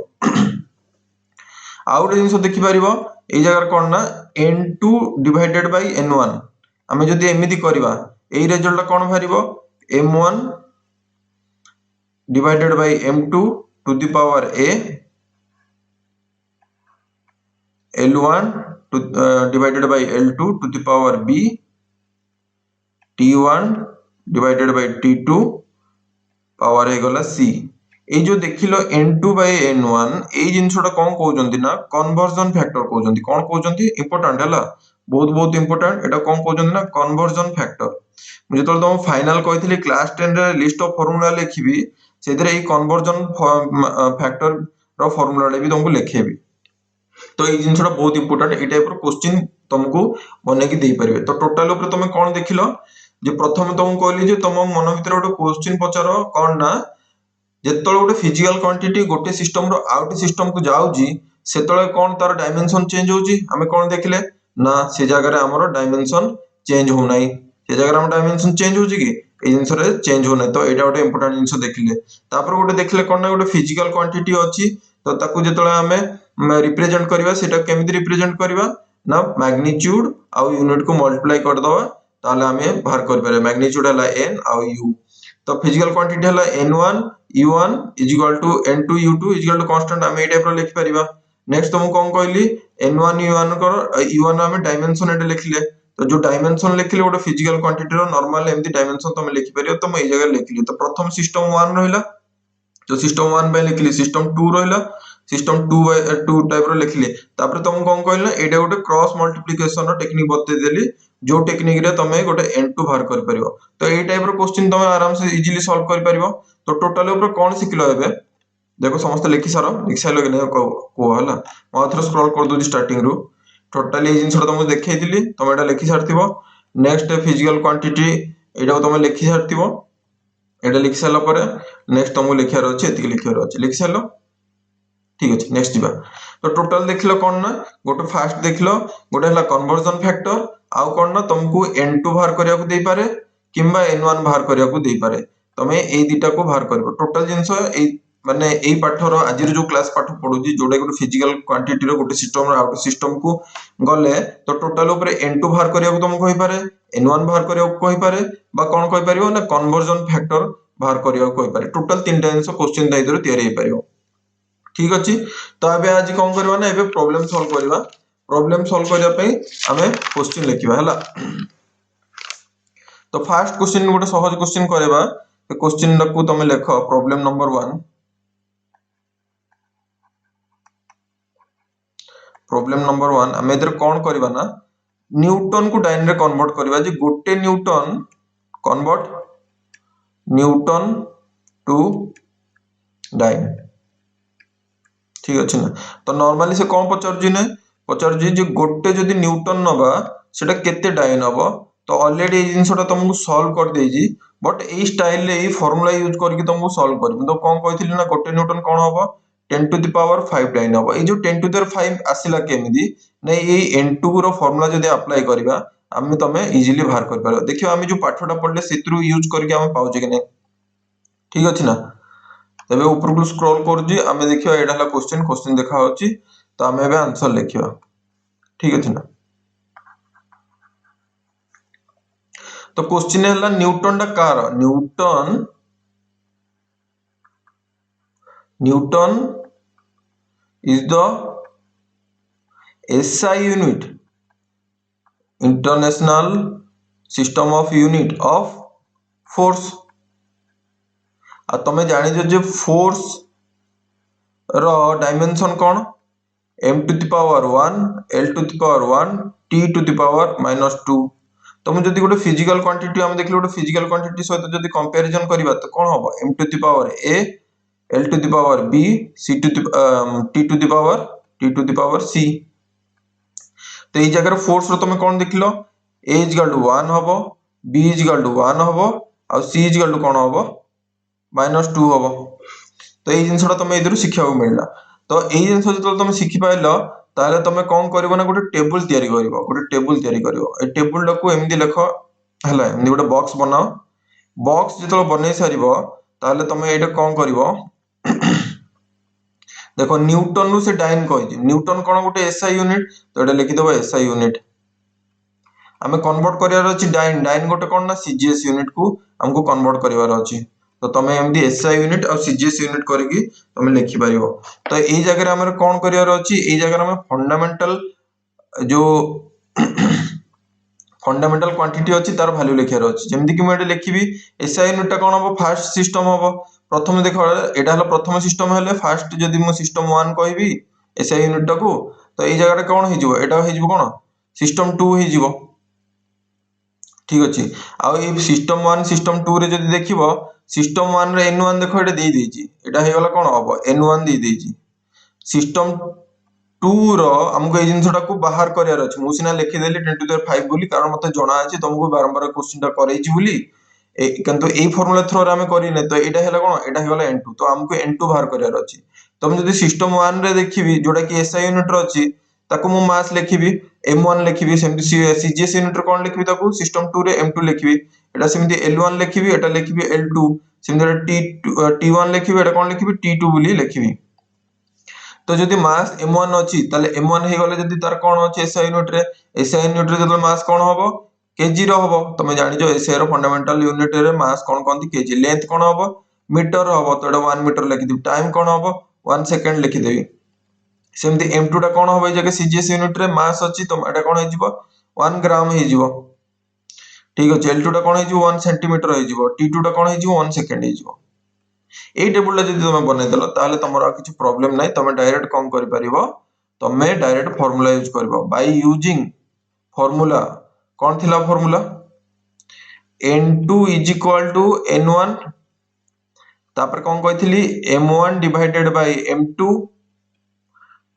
आउट जिंस देखि परिवो ए जगह कोन ना n2 डिवाइडेड बाय n1 हमें जदि एमिति करबा ए रिजल्ट कोन भरिवो m1 divided by m2 to the power a l1 to divided by l2 to the power b t1 divided by t2 power हे गला c ए जो देखिलो n2 by n1 ए जिंसटा कोन कहउजंती ना कन्वर्जन फैक्टर कहउजंती कोन कहउजंती इंपोर्टेंट हला बहुत इंपोर्टेंट एटा कोन कहउजंती ना conversion factor मुझे तो तुम final कहितली class 10 रे लिस्ट ऑफ फार्मूला लिखिबी सेदरे ए कन्वर्जन फैक्टर रो फार्मूला भी तुमको लिखेबी तो ये जिंसटा बहुत इंपोर्टेंट ए टाइप रो क्वेश्चन तुमको बने की देई परिबे तो टोटल ऊपर तुम कोन देखिलो जे प्रथम तुमको कहली जे तुम मन भीतर गोटे क्वेश्चन पचारो कोन ना जेतळे गोटे फिजिकल क्वांटिटी गोटे सिस्टम रो आउट सिस्टम को जाउजी सेतळे कोन तार डायमेंशन चेंज होउजी हमें कोन देखिले ना से जगह रे हमरो डायमेंशन चेंज हो नाही से जगह रे हम डायमेंशन चेंज होउजी कि ए जिंस रे चेंज हो नाही तो एटा गोटे इंपोर्टेंट जिंस देखिले तापर गोटे देखिले कोन ना गोटे फिजिकल क्वांटिटी अछि तो ताकू जेतळे हमें रिप्रेजेंट करबा सेटा केमिति रिप्रेजेंट करबा ना मैग्नीट्यूड आ यूनिट को मल्टीप्लाई कर दवा ताले हमें बाहर कर पारे मैग्नीट्यूड हला n आ u तो फिजिकल क्वांटिटी हला n1 u1 = n2 u2 = constant हमें ए टाइप रो लिखि परिबा नेक्स्ट तुम कोन कहली n1 u1 कर u1 हमें डायमेंशन एटा लिखले तो जो डायमेंशन लिखले गोटे फिजिकल क्वांटिटी रो नॉर्मल एमती डायमेंशन तुम लिखि परियो तो मैं ए जगह लिखली तो प्रथम सिस्टम 1 रहला तो सिस्टम 1 पे लिखली सिस्टम 2 रहला सिस्टम 2 टाइप रो लिखली तापर तुम कोन कहला एटा गोटे क्रॉस मल्टीप्लिकेशन रो टेक्निक बते देली जो टेक्निक रे तमे गोटे n2 बाहर कर परियो तो ए टाइप रो क्वेश्चन तमे आराम से इजीली सॉल्व कर परियो तो टोटल ऊपर कोन सिखलो हेबे देखो समस्त लिखि सारो लिख साइलो कि नै को हला म आथरो स्क्रॉल कर doji starting row total A जिंस तुमको देखै दिली तमे एटा लिखि सारथिबो नेक्स्ट फिजिकल क्वांटिटी एटा तमे लिखि सारथिबो एटा लिखि साला परे नेक्स्ट तुमको लिखियार अछि एति लिखियार अछि लिखि सालो ठीक अछि नेक्स्ट दिबा तो टोटल देखलो कोन ना गोटे फास्ट देखलो गोटे हला कन्वर्जन फैक्टर आ कोन ना तुमको n2 बाहर करिया को देई पारे किंबा n1 बाहर करिया को देई पारे तमे ए दिटा को बाहर करबो टोटल जिंस ए माने एई पाठर आज जो क्लास पाठ पढुजी जोडे गोटे फिजिकल क्वांटिटी रो गोटे सिस्टम रो आउट सिस्टम को गले तो टोटल ऊपर n2 बाहर करिया को तुमको कहि पारे n1 बाहर करिया को कहि पारे बा कोन कहि परियो ना कन्वर्जन फैक्टर बाहर करिया को कहि पारे टोटल तीन टाइम्स क्वेश्चन दाइदरो तयारी हे परियो ठीक अछि तो एबे आज कोन करबा ना एबे प्रॉब्लम सॉल्व करबा प्रॉब्लम सॉल्व करिया पई हमें क्वेश्चन लिखिबा हला तो फर्स्ट क्वेश्चन गोटे सहज क्वेश्चन करबा तो क्वेश्चन को तुम लेखो प्रॉब्लम नंबर 1 प्रॉब्लम नंबर 1 हमें इधर कोन करबा ना न्यूटन को डाइन रे कन्वर्ट करबा जे गोटे newton convert newton to dyne ठीक अछि ना तो नॉर्मली से कोन पचर जे गोटे जदी न्यूटन नबा सेटा केते डाइन हबो तो ऑलरेडी ए जिंसटा तुमको सॉल्व कर देजी बट ए स्टाइल रे ए फार्मूला यूज करके तुमको सॉल्व करबो तो कोन कहिथिली ना गोटे न्यूटन कोन हबो 10 टू द पावर 5 डाइन हबो ए जो 10 टू द पावर 5 आसिला केमिदी नै ए n2 रो फार्मूला जदी अप्लाई करबा हम तमे इजीली बाहर कर पारो देखियो हम जो पाठोटा पढले सेत्रु यूज करके हम पाउजे कि नै ठीक अछि ना तबे ऊपर को स्क्रॉल कर जी हमें देखियो एडा हला क्वेश्चन देखा होची तो हमें बे आंसर लिखियो ठीक अछि ना तो क्वेश्चन हला न्यूटन डा car Newton is the SI unit international system of unit of force आ तमे जानि जे फोर्स रो डायमेंशन कोन m to the power 1 l to the power 1 t to the power -2 तमे जदी गोटे फिजिकल क्वांटिटी हम देखले गोटे फिजिकल क्वांटिटी सहित जदी कंपैरिजन करबा तो कोन होबो m to the power a l to the power b c to the t to the power c तो ए जगह फोर्स रो तमे कोन देखलो a = 1 हबो b = 1 हबो आ c = कोन हबो -2 हबो तो ए जिंसटा तमे इधर शिक्षा को मिलला तो ए जिंस जतो तमे शिखि पाइलो ताले तमे कोन करबो ना गोटे टेबल तयारी करबो गोटे टेबल तयारी करबो ए टेबल टाको एमदी लेखो हला एमदी गोटे बॉक्स बनाओ बॉक्स जेतो बनै सारिबो ताले तमे एटा कोन करबो देखो न्यूटन नु से डाइन कहै न्यूटन कोन गोटे एसआई यूनिट तो एटा लिखि देबो एसआई यूनिट आमे कन्वर्ट करियार अछि डाइन डाइन गोटे कोन ना सीजीएस यूनिट को हमको कन्वर्ट करिवार अछि तो तमे एमदी एसआई यूनिट और सीजीएस यूनिट करके तमे लिखि परिबो तो एई जगह रे हमर कोन करियार अछि एई जगह रे हम फंडामेंटल जो फंडामेंटल क्वांटिटी अछि तार वैल्यू लिखियार अछि जेमति कि मैं लिखिबी एसआई यूनिट टा कोन हो फर्स्ट सिस्टम हो प्रथम देखो एटा हला प्रथम सिस्टम हेले फर्स्ट जदी मो सिस्टम 1 कहबी एसआई यूनिट टा को तो एई जगह रे कोन हे जिवो एटा हे जिवो कोन सिस्टम 2 हे जिवो ठीक अछि आ ए सिस्टम 1 सिस्टम 2 रे जदी देखिबो सिस्टम 1 रे n1 देखो एटा दे देछि एटा हे गला कोन हो n1 दे देछि सिस्टम 2 रो हमको ए जिंसटा को बाहर करियार अछि मु सिना लिखि देली 10 टू द 5 बोली कारण मते जणा अछि तुमको बारंबार क्वेश्चन टा करैछि बोली किंतु ए फार्मूला थ्रो रे हम करिने तो एटा हेला कोन एटा हे गला n2 तो हमको n2 बाहर करियार अछि तुम जदी सिस्टम 1 रे देखिबी जोटा कि एसआई यूनिट रो अछि ताको मु मास लिखिबी m1 लिखिबी सेमति सीजीएस यूनिट रो कोन लिखिबी ताको सिस्टम 2 रे m2 लिखिबी एटा सेमति l1 लिखिबी एटा लिखिबी l2 सेमति t1 लिखिबी एटा कोन लिखिबी t2 बोली लिखिबी तो जदी मास m1 अछि ताले m1 हे गले जदी तार कोन अछि एसआई यूनिट रे जदो मास कोन होबो केजी रो होबो तमे जानि जो एसआई रो फंडामेंटल यूनिट रे मास कोन कोन केजी लेंथ कोन होबो मीटर होबो तो एटा 1 मीटर लिखि दिबी टाइम कोन होबो 1 सेकंड लिखि देबी सेमति m2 टा कोन होबो ए जगह सीजीएस यूनिट रे मास अछि तो एटा कोन हे जिवो 1 ग्राम हे जिवो ठीक अछि l2 टा कोन हे जिवो 1 सेंटीमीटर हे जिवो t2 टा कोन हे जिवो 1 सेकंड हे जिवो ए टेबल ला जदी तमे बनै देलो ताले तमरो किछ प्रॉब्लम नै तमे डायरेक्ट कोन करि परिबो तमे डायरेक्ट फार्मूला यूज करबो बाय यूजिंग फार्मूला कोन थिला फार्मूला n2 = n1 तापर कोन कहितली m1 divided by m2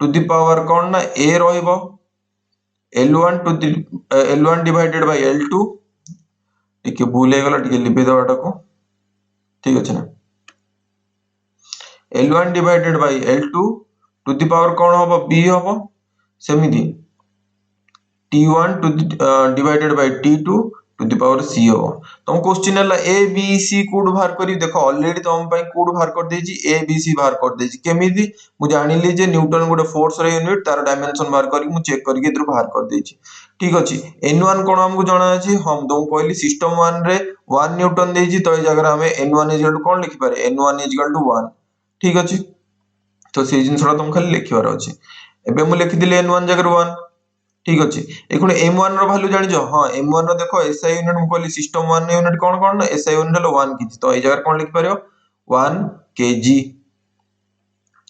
to the power कोन ना a रहइबो l1 divided by l2 टिके भूल हे गला टिके लिखि दबाटा को ठीक अछि ना l1 divided by l2 to the power कोन होबो b होबो सेमिति t1 divided by t2 to the power c होबो तुम क्वेश्चन हला a b c कोड बाहर करी देखो ऑलरेडी तुम पई कोड बाहर कर देछि a b c बाहर कर देछि केमिति मु जानिली जे न्यूटन गोटे फोर्स रे यूनिट तार डायमेंशन बाहर करी मु चेक करके इधर बाहर कर देछि ठीक अछि n1 कोन हमको जाना अछि हम तुम कहली सिस्टम 1 रे 1 न्यूटन देछि तो ए जगह हमें n1 कोन लिखि पारे n1 1 ठीक अछि तो से जिंसरा तुम खाली लिखिवार अछि एबे मु लिखि दिले n1 जगह 1 ठीक अछि एखुन m1 रो वैल्यू जानि जो हां m1 रो देखो एसआई यूनिट मु कहली सिस्टम 1 यूनिट कोन कोन ना एसआई यूनिट हलो 1 केजी तो ए जगह कोन लिखि पारियो 1 केजी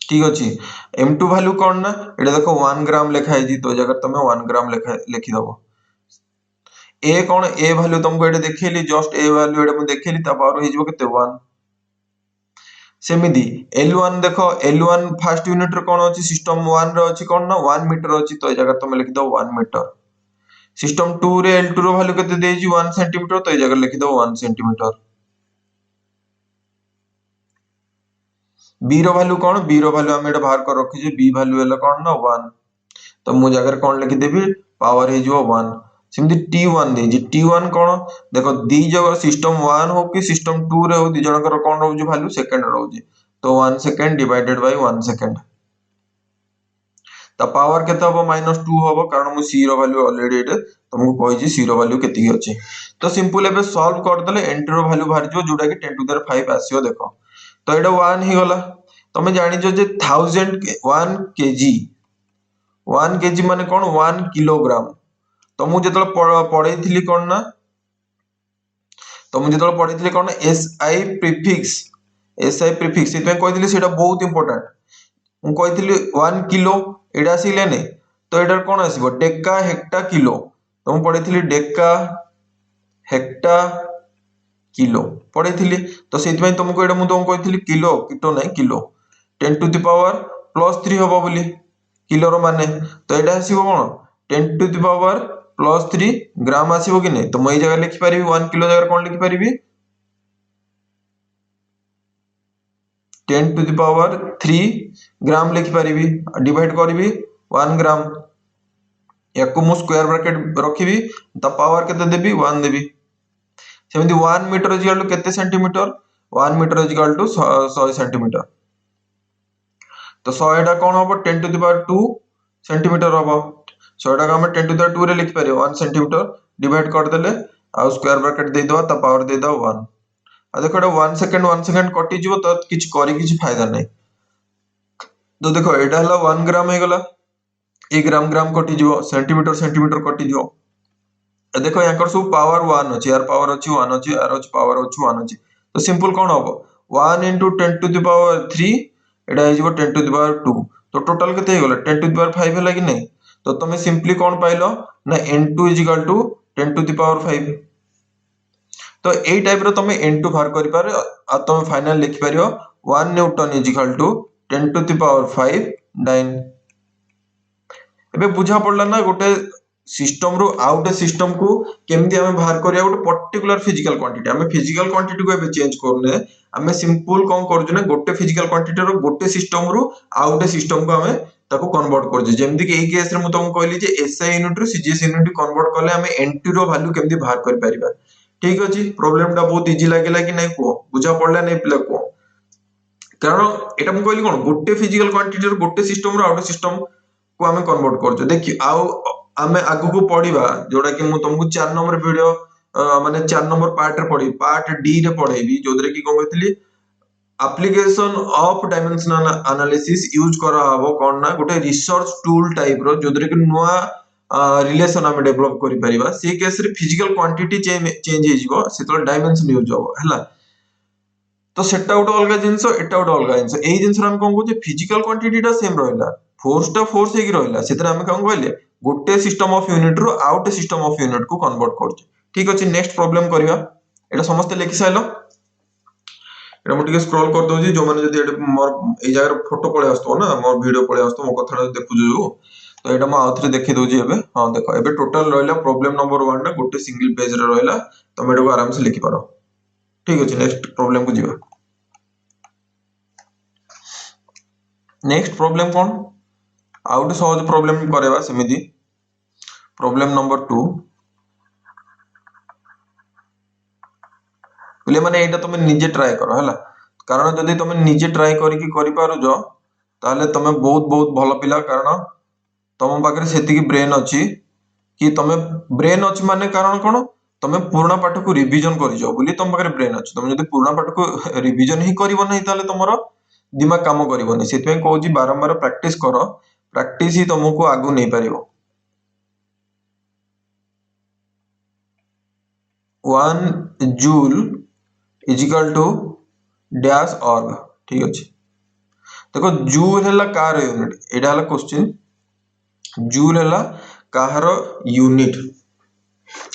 ठीक अछि m2 वैल्यू कोन ना एटा देखो 1 ग्राम लिखा है जी तो जगह तमे 1 ग्राम लिखि दबो a कोन a वैल्यू तुमको एटा देखैली जस्ट a वैल्यू एटा मु देखैली ता पावर हे जिवो केते 1 सेमिति l1 देखो l1 फर्स्ट यूनिट रे कोन अछि सिस्टम 1 रे अछि कोन ना 1 मीटर अछि तो ए जगह तुम लिखि दो 1 मीटर सिस्टम 2 रे l2 रो वैल्यू केते देछि 1 सेंटीमीटर तो ए जगह लिखि दो 1 सेंटीमीटर b रो वैल्यू कोन b रो वैल्यू हम एटा बाहर कर रखि जे b वैल्यू हेला कोन ना 1 तो मु जगह कोन लिखि देबी पावर हे जिवो 1 सिमति t1 दे जी t1 कोन देखो दी जगह सिस्टम 1 हो कि सिस्टम 2 रे हो दी जनकर कोन रहउ जे वैल्यू सेकंड रहउ जे तो 1 सेकंड डिवाइडेड बाय 1 सेकंड ता पावर केते होबो -2 होबो कारण मु c रो वैल्यू ऑलरेडी एटे तुमको कहि जी c रो वैल्यू केति अछि तो सिंपल एबे सॉल्व कर देले n रो वैल्यू बाहर जो जोटा कि 10 टू द 5 आसीओ देखो तो एटा 1 ही गला तमे जानि जो जे 1000 1 केजी 1 केजी माने कोन 1 किलोग्राम तो मु जेतल पढैथिली कोन ना तो मु जेतल पढैथिली कोन एसआई प्रीफिक्स सेते कहिथिली सेटा बहुत इंपोर्टेंट मु कहिथिली 1 किलो एडा आसीले ने तो एडा कोन आसीबो डेका हेक्टा किलो तो मु पढैथिली डेका हेक्टा किलो पढैथिली तो सेति पई तुमको एडा मु तुमको कहिथिली किलो कितो नै किलो 10 टू द पावर +3 होबो बोली किलो रो माने तो एडा आसीबो कोन 10 टू द पावर +3 ग्राम आसीबो कि नै तो मैं जगह लिखि परिबी 1 किलो जगह कोन लिखि परिबी 10 टू द पावर 3 ग्राम लिखि परिबी डिवाइड करबी 1 ग्राम याकू मु स्क्वायर ब्रैकेट रखिबी ता पावर केते देबी 1 देबी सेमिति 1 मीटर इज इक्वल टू केते centimetre 1 metre is equal to 100 centimetre तो 100 टा कोन होबो 10 टू द पावर 2 सेंटीमीटर होबो 100 टा हम 10 टू द पावर 2 रे लिख परियो 1 सेंटीमीटर डिवाइड कर देले आ स्क्वायर ब्रैकेट दे दो ता पावर दे दो 1 आ देखो 1 सेकंड कटि जीवो तो किछ करी किछ फायदा नै तो देखो एटा हला 1 ग्राम हे गला ए ग्राम ग्राम कटि जीवो सेंटीमीटर कटि जीवो देखो याकर सब पावर 1 अछि यार पावर अछि 1 अछि यार अछि पावर अछि 1 अछि तो सिंपल कोन होबो 1 into 10 to the power 3 एटा हे जीवो 10 to the power 2 तो टोटल केते हे गला 10 to the power 5 होला कि नै तो तुम सिंपली कोन पाइलो ना n2 = 10 to the power 5 तो ए टाइप रो तुम n2 बाहर करि पारे आ तुम फाइनल लिखि परियो 1 न्यूटन = 10 to the power 5 9 एबे बुझा पड़ला ना गोटे सिस्टम रो आउट सिस्टम को केमती हमें बाहर करिया गोटे पर्टिकुलर फिजिकल क्वांटिटी हमें फिजिकल क्वांटिटी को एबे चेंज करने हमें सिंपल कोन करजु ने गोटे फिजिकल क्वांटिटी रो गोटे सिस्टम रो आउट सिस्टम को हमें ताको कन्वर्ट करजु जेमती कि ए केस रे मु तुमको कहली जे एसआई यूनिट रो सीजीएस यूनिट कन्वर्ट करले हमें एनटी रो वैल्यू केमती बाहर कर परिबा ठीक अछि प्रॉब्लम टा बहुत इजी लागेला कि नै को बुझा पड़ला नै पिला को कारण एटा मु कहली कोन गोटे फिजिकल क्वांटिटी रो गोटे सिस्टम रो आउट सिस्टम को हमें कन्वर्ट करजो देखि आउ हमें आगु को पढिबा जोडा कि मु तुमको 4 नंबर वीडियो माने 4 नंबर पार्ट रे पढी पार्ट डी रे पढेबी जोदरे कि कोन कहतली application of dimensional analysis use करा हबो कोन ना गोटे रिसर्च टूल टाइप रो जोदरे कि नुवा रिलेशन हमें डेवलप करि परिबा से केस रे फिजिकल क्वांटिटी चेंज हे जिवो सेतो डायमेंशन यूज होबो हला तो सेटा उट अलगा जिंस एटा उट अलगा जिंस एई जिंस हम कोन कहू जे फिजिकल क्वांटिटी टा सेम रहला फोर्स हे कि रहला सेतरा हम कोन कहले गोटे सिस्टम ऑफ यूनिट रो आउट सिस्टम ऑफ यूनिट को कन्वर्ट करछ ठीक अछि नेक्स्ट प्रॉब्लम करिया एटा समस्त लिखि साइलो एटा मु टिके स्क्रॉल कर दउ जो माने जदी एटा मोर ए जगह फोटो पळे आस्तो ना मोर वीडियो पळे आस्तो मो कथाडा देखु जो तो एटा मु आउथरे देखि दउ जी एबे हां देखो एबे टोटल रहला प्रॉब्लम नंबर 1 ना गोटे सिंगल पेज रे रहला तमे एटा को आराम से लिखि पारो ठीक अछि नेक्स्ट प्रॉब्लम को जीवा नेक्स्ट प्रॉब्लम कोन आउट सहज प्रॉब्लम करेबा समिति प्रॉब्लम नंबर 2 बोले माने एटा तुम निजे ट्राई करो हला कारण जदी तुम निजे ट्राई करी कि करि पारो जो ताले तुम बहुत बहुत भलो पिला कारण तुम पाखरे सेति की ब्रेन अछि कि तुम ब्रेन अछि माने कारण कोन तुम पूर्ण पाठ को रिवीजन करि जाओ बोली तुम पाखरे ब्रेन अछि तुम जदी पूर्ण पाठ को रिवीजन ही करिवो नै ताले तुमरो दिमाग काम करिवोनी सेति कहू जी बारंबार प्रैक्टिस करो प्रैक्टिस ही तुमको आगु नै परिवो 1 जूल = डैश ऑर्ग ठीक अछि देखो जूल हला कार यूनिट एडा हला क्वेश्चन जूल हला कार यूनिट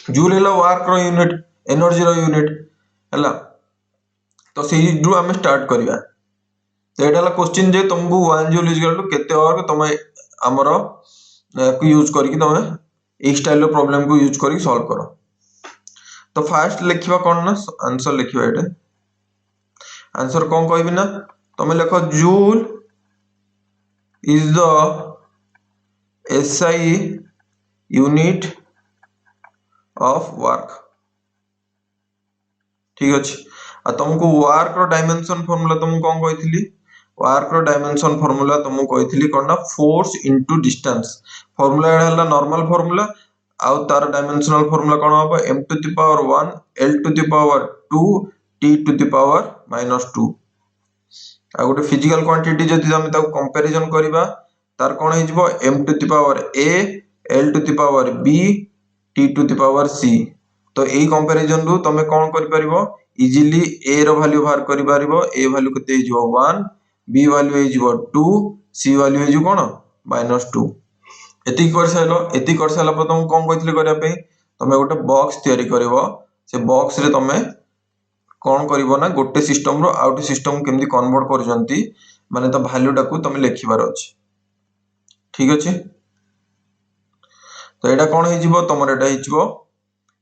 जूल हला वर्क रो यूनिट एनर्जी रो यूनिट हला तो सेही ड्रू हम स्टार्ट करिया तो एडा हला क्वेश्चन जे तुमको 1 जूल = केते ऑर्ग तमे हमरो को यूज करके तमे एक स्टाइल रो प्रॉब्लम को यूज करके सॉल्व करो तो फास्ट लिखिबा कोन ना आंसर लिखिबा एटे आंसर कोन कहबी ना तमे लिखो joule is the SI unit of work ठीक अछि आ तुमको वर्क रो डायमेंशन फार्मूला तुम कोन कहितली वर्क रो डायमेंशन फार्मूला तुम कहितली कोन ना फोर्स इनटू डिस्टेंस फार्मूला हला नॉर्मल फार्मूला आ तार डायमेंशनल फार्मूला कोन होबो m to the power 1 l to the power 2 t to the power -2 आ गोटे फिजिकल क्वांटिटी जदी हम ताको कंपैरिजन करिबा तार कोन हे जिवो m to the power a l to the power b t to the power c तो एई कंपैरिजन रो तमे कोन करि परिबो इजीली a रो वैल्यू बाहर करि परिबो a वैल्यू कते हे जिवो 1 b वैल्यू हे जिवो 2 c वैल्यू हे जिवो कोन -2 एति कर साइलो पर तुम कोन कहितले करिया पे तमे गोटे बॉक्स तयारी करिवो से बॉक्स रे तमे कोन करिवो ना गोटे सिस्टम रो आउट सिस्टम केमदी कन्वर्ट करजंती माने तो वैल्यू टाकू तमे लिखिबार अछि ठीक अछि तो एटा कोन हे जिवो तमर एटा हे जिवो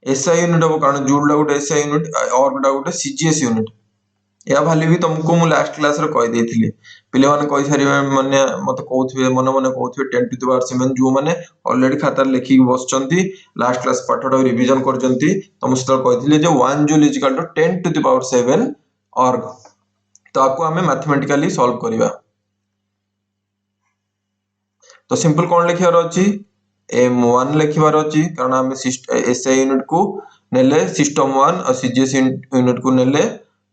एसआई यूनिट हो कारण जूल डा गोटे एसआई यूनिट ऑर्ग डा गोटे सीजीएस यूनिट या भैल्यू भी तुमको मु लास्ट क्लास रे कहि देथिले पिले माने कहि सारी माने मते कहउथिबे मन मन कहउथिबे 10 टू द पावर 7 जो माने ऑलरेडी खाता लिखि बसचंती लास्ट क्लास पाठटा रिवीजन करचंती तुम सतो कहिथिले जे 1 joule is equal to 10 to the power 7 और तो आपको हमें मैथमेटिकली सॉल्व करिवा। तो सिंपल कोन लिखिबार अछि m1 लिखिबार अछि कारण हम एसआई यूनिट को नेले सिस्टम 1 और सीजीएस यूनिट को नेले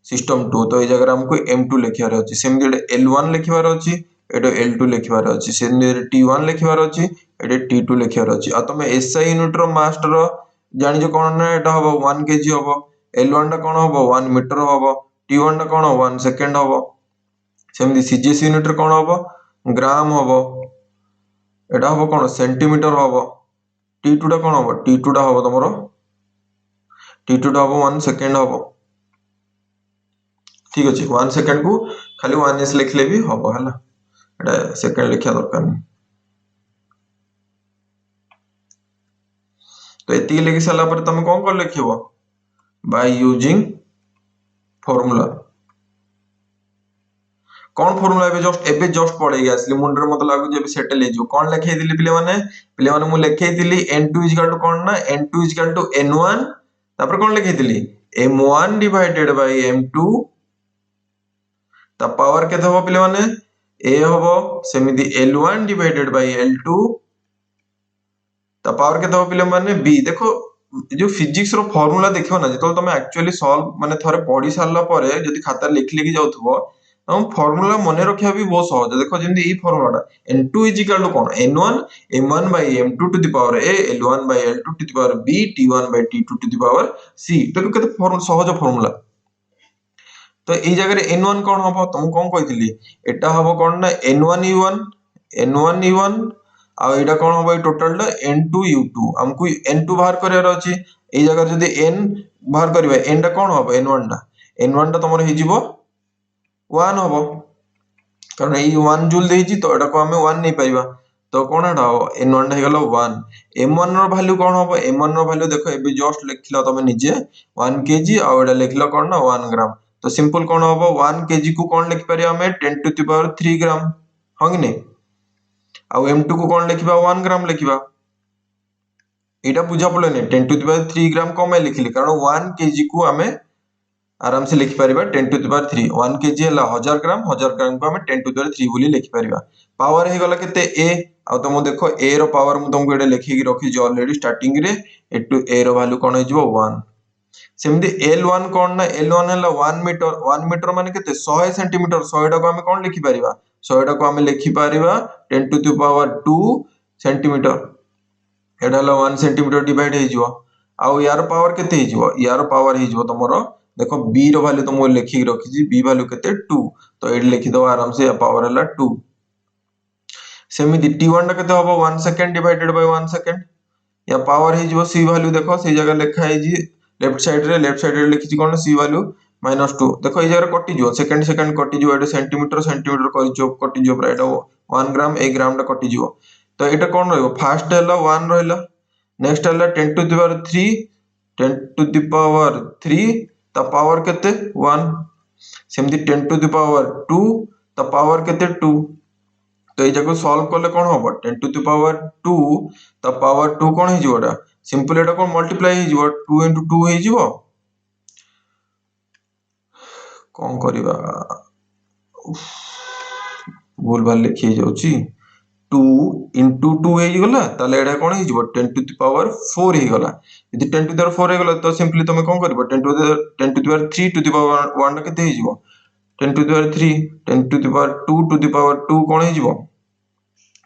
सिस्टम 2 तो ए जगह हमको m2 लिखिबार अछि सेम l1 लिखिबार अछि एडो l2 लिखिबार अछि सेम t1 लिखिबार अछि एडे t2 लिखिबार अछि आ तमे एसआई यूनिट रो मास्टर जानि जो कोन ना एटा हबो 1 केजी हबो l1 टा कोन हबो 1 मीटर हबो t1 टा कोन 1 सेकंड हबो सेम सीजीएस यूनिट रो कोन हबो ग्राम हबो एटा हबो कोन सेंटीमीटर हबो t2 टा कोन हबो t2 टा हबो तमरो t2 टा हबो 1 सेकंड हबो ठीक अछि 1 सेकंड को खाली 1s लिखले भी हबो हला एटा सेकंड लिखिया दरकार नहीं तो एती लिखि साला पर तुम कोन कोन लिखिबो बाय यूजिंग फार्मूला कौन फार्मूला एबे जस्ट पढ़ेगी असली मुंडर मत लागु जे सेटल हे जो कौन लिखै दिली पिले माने मु लिखै दिली n2 = कोन ना n2 = n1 तापर कौन लिखै दिली m1 डिवाइडेड बाय m2 ता पावर केते हो पिले माने a होबो सेमिति l1 डिवाइडेड बाय l2 ता पावर केते हो पिले माने b देखो जो फिजिक्स रो फार्मूला देखो ना जतो तुम एक्चुअली सॉल्व माने थरे पढ़ी सारला परे जदी खाता लिख लिखि जाउथबो हम फार्मूला मने रखिया भी बहुत सहज देखो जेंदी ई फार्मूलाटा n2 = cone n1 m1 by m2 to the power a l1 by l2 to the power b t1 by t2 to the power c देखो केते फॉर्मूला सहज फार्मूला तो ई जगह रे n1 कोन हबो तुम कोन कहितली एटा हबो कोन ना n1 आ एटा कोन हबो टोटल टा n2 u2 हमको n2 बाहर करियार अछि ए जगह जदी n बाहर करबे n टा कोन हबो n1 टा तमरो हि जिवो 1 हबो कारण ए 1 जूल देछि तो एटा को हमें 1 नहीं पाइबा तो कोन एटा हो n1 टा हे गेलो 1 m1 रो वैल्यू कोन हबो m1 रो वैल्यू देखो एबे जस्ट लिखलो तमे निजे 1 केजी आ एटा लिखलो कोन ना 1 ग्राम तो सिंपल कोन हबो 1 केजी को कोन लिख पारे हमें 10 टू द पावर 3 ग्राम हो कि नहीं आ m2 को कोन लिखिबा 1 ग्राम लिखिबा एटा बुझा पड़ले नहीं 10 टू द पावर 3 ग्राम कमे लिखली कारण 1 केजी को हमें आराम से लिखि परिबा 10 टू द पावर 3 1 केजी हला 1000 ग्राम को हमें 10 टू द पावर 3 बोली लिखि परिबा पावर हे गला केते a आ तुम देखो a रो पावर मु तुमको एटा लिखि के रखि जो ऑलरेडी स्टार्टिंग रे एटू a रो वैल्यू कोन हे जिवो 1 सेमदी l1 कोन ना l1 हला 1 मीटर माने केते 100 सेंटीमीटर 100 टा को हमें कोन लिखि परिबा 100 टा को हमें लिखि परिबा 10 टू द पावर 2 सेंटीमीटर एटा हला 1 सेंटीमीटर डिवाइड हे जिवो आ यार पावर केते हे जिवो यार पावर हे जिवो तमरो देखो b रो वैल्यू तुमको लिखि के रखि जी b वैल्यू केते 2 तो एड लिखि दो आराम से पावर हला 2 सेमिति t1 टा केते होबो 1 सेकंड डिवाइडेड बाय 1 सेकंड या पावर हे जिवो c वैल्यू देखो से जगह लिखा है जी लेफ्ट साइड रे लिखि छी कोन c वैल्यू -2 देखो ए जगह कटि जिवो सेकंड कटि जिवो एटा सेंटीमीटर करि जो कटि जिवो प्राय एटा 1 ग्राम 1 ग्राम टा कटि जिवो तो एटा कोन रहइबो फर्स्ट हला 1 रहइला नेक्स्ट हला 10 to the power 3 10 to the power 3 ता पावर केते 1 सेमती 10 टू द पावर 2 ता पावर केते 2 तो ए जको सॉल्व करले कोन होबो 10 टू द पावर 2 ता पावर 2 कोन हे जिवोडा सिंपल एटा कोन मल्टीप्लाई हे जिवो 2 * 2 हे जिवो कोन करिबा भूल भाल लिखि जाउची 2 * 2 हे गला ताले एटा कोन हे जिवो 10 टू द पावर 4 हे गला यदि 10 टू द पावर 4 हे गला तो सिंपली तमे कोन करबो 10 to the power 3 to the power 1 केते हे जिवो 10 to the power 3 10 to the power 2 to the power 2 कोन हे जिवो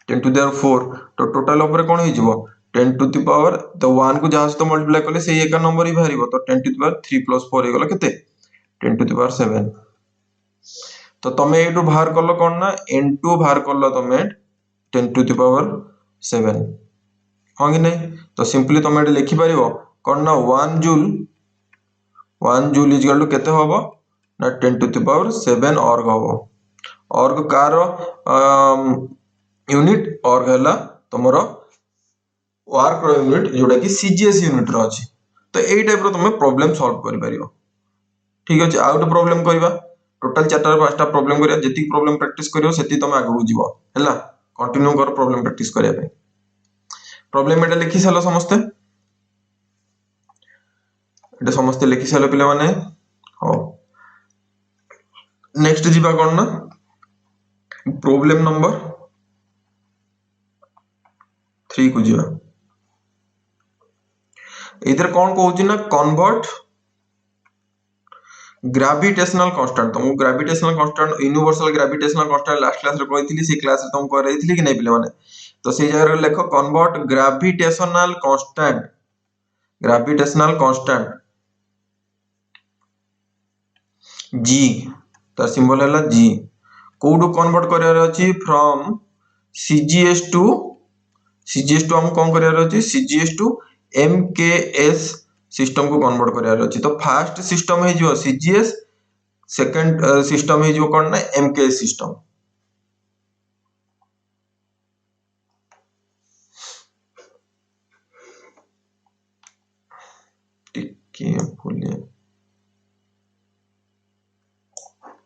10 टू द पावर 4 तो टोटल ऊपर कोन हे जिवो 10 टू द पावर तो 1 को जहां से तो मल्टीप्लाई करले सेही एका नंबर ही बाहरिबो तो 10 टू द पावर 3 + 4 हे गला केते 10 टू द पावर 7 तो तमे एटू बाहर करलो कोन ना n2 बाहर करलो तमे 10 टू द पावर 7 हो कि नहीं तो सिंपली तमे एटा लिखि परिबो कोन ना 1 जूल इज इक्वल टू केते होबो ना 10 टू द पावर 7 ऑर्ग होबो ऑर्ग कार यूनिट ऑर्ग हला तमरो वर्क रो यूनिट जोडा कि सीजीएस यूनिट रो अछि तो एई टाइप रो तमे प्रॉब्लम सॉल्व करि परिबो ठीक अछि आउट प्रॉब्लम करबा टोटल 4 5टा प्रॉब्लम करिया जति प्रॉब्लम प्रैक्टिस करियो सेति तुम आगु जीवो हैला कंटिन्यू कर प्रॉब्लम प्रैक्टिस करिया पे प्रॉब्लम एटा लिखि सालो समस्त एटा समस्त लिखि सालो पिला माने हो नेक्स्ट जीवा कोन ना प्रॉब्लम नंबर 3 को जीवा इधर कौन कहूची ना कन्वर्ट ग्रेविटेशनल कांस्टेंट तुमको gravitational constant universal gravitational constant last class रे कहितली से क्लास रे तुमको करैतली कि नै पिले माने तो से जगह रे लिखो कन्वर्ट ग्रेविटेशनल कांस्टेंट g तार सिंबल हैला g कोडू कन्वर्ट करियार अछि फ्रॉम cgs टू हम कोन करियार अछि cgs टू mks सिस्टम को कन्वर्ट करियार अछि तो फर्स्ट सिस्टम हे जो cgs सेकंड सिस्टम हे जो कोन ना mks सिस्टम टिके फुल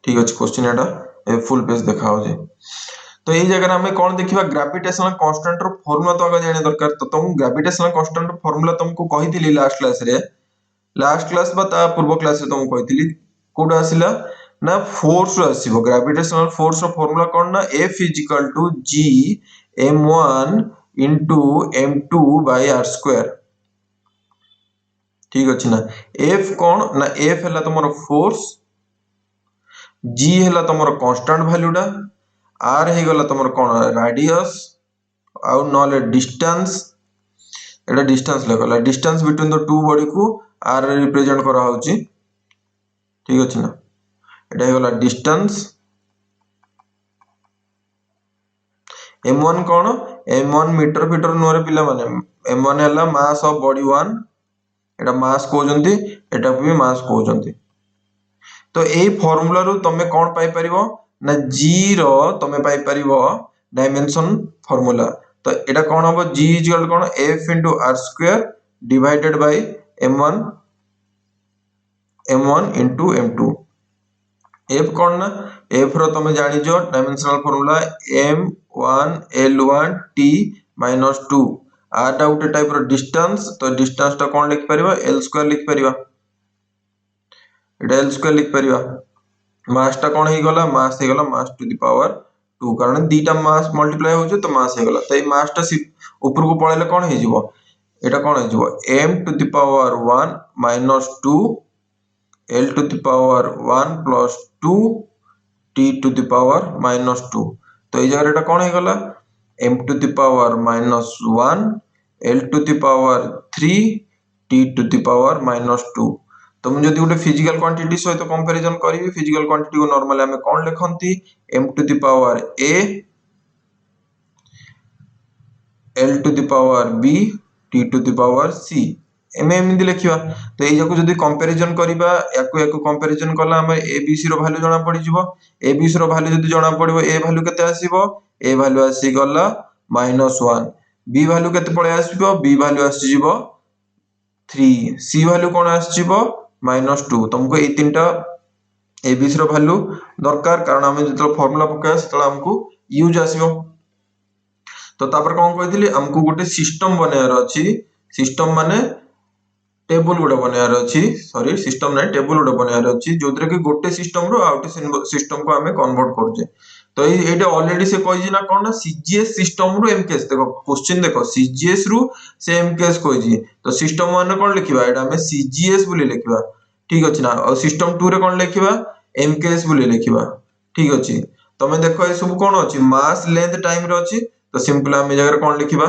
ठीक अछि question Etah a full page देखाओ जे तो ये जगह हमें कौन देखिबा ग्रेविटेशनल कांस्टेंट रो फार्मूला तो आगे जाने दरकार तो तुम ग्रेविटेशनल कांस्टेंट रो फार्मूला तुमको कहितली लास्ट क्लास बता पूर्व क्लास रे तुमको कहितली कोड आसिला ना फोर्स आसीबो ग्रेविटेशनल फोर्स रो फार्मूला कोन ना F = G m1 * m2 / r²। ठीक अछि ना F कोन ना F हला तमरो फोर्स G हला तमरो कांस्टेंट वैल्यूडा r हे गला तमरो कोन रेडियस आउ नले डिस्टेंस एटा डिस्टेंस लगला distance between the two body को r रे रिप्रेजेंट करा होची ठीक अछि ना एटा हे गला डिस्टेंस m1 कोन m1 मीटर फीटर नोरे पिला माने m1 हला मास ऑफ बॉडी 1 एटा मास को जंती एटा भी मास को जंती तो ए फार्मूला रु तमे कोन पाई परिबो ना g रो तमे पाई परिबो डायमेंशन फार्मूला तो एटा कोन होबो g = cone f * r² divided by m1 * m2 f कोन ना f रो तमे जानि जो dimensional formula m1 l1 t - 2 आटा उटे टाइप रो डिस्टेंस तो डिस्टेंस ता कोन लिख परिबा l² लिख परिबा एटा l² लिख परिबा मास ता कोन हे गला मास हे गला मास टू द पावर 2 कारण दीटा मास मल्टीप्लाई हो जे तो मास हे गला तो ए मास ता ऊपर को पळेले कोन हे जिवो एटा कोन हे जिवो m to the power 1 - 2 l to the power 1 + 2 t to the power -2 तो ए जगह एटा कोन हे गला m to the power -1 l to the power 3 t to the power -2 तो हम जदी उटे फिजिकल क्वांटिटी सहित कंपैरिजन करिवि फिजिकल क्वांटिटी को नॉर्मली हमें कोन लिखंती m to the power a l to the power b t to the power c एमे एमिति लिखिबा तो ए जाको जदी कंपैरिजन करिबा याको कंपैरिजन कला हमें a b c रो वैल्यू जणा पड़ी जिवो a b c रो वैल्यू जदी जणा पड़िबो a वैल्यू केते आसीबो a वैल्यू आसी गला -1 b वैल्यू केते पळे आसीबो b वैल्यू आसी जिवो 3 c वैल्यू कोन आसी जिवो -2 तुमको ए तीनटा एबीसी रो वैल्यू दरकार कारण हम जतो फार्मूला पकाय सेतला हमको यूज आसीबो तो तापर कोन कहितली हमको गोटे सिस्टम बनायर अछि सिस्टम माने टेबल गोटे बनायर अछि सॉरी सिस्टम नै टेबल गोटे बनायर अछि जोतरे कि गोटे सिस्टम रो आउटे सिस्टम को हमें कन्वर्ट करजे तो एटा ऑलरेडी से कहि ना कोन ना सीजीएस सिस्टम रो एमकेएस देखो क्वेश्चन देखो सीजीएस रू से एमकेएस कहि तो सिस्टम माने कोन लिखिबा एटा हमें सीजीएस बोली लिखिबा ठीक अछि ना और सिस्टम 2 रे कोन लिखिबा एमकेएस बोली लिखिबा ठीक अछि तमे देखो ए सब कोन अछि मास लेंथ टाइम रे अछि तो सिंपल हम जगह कोन लिखिबा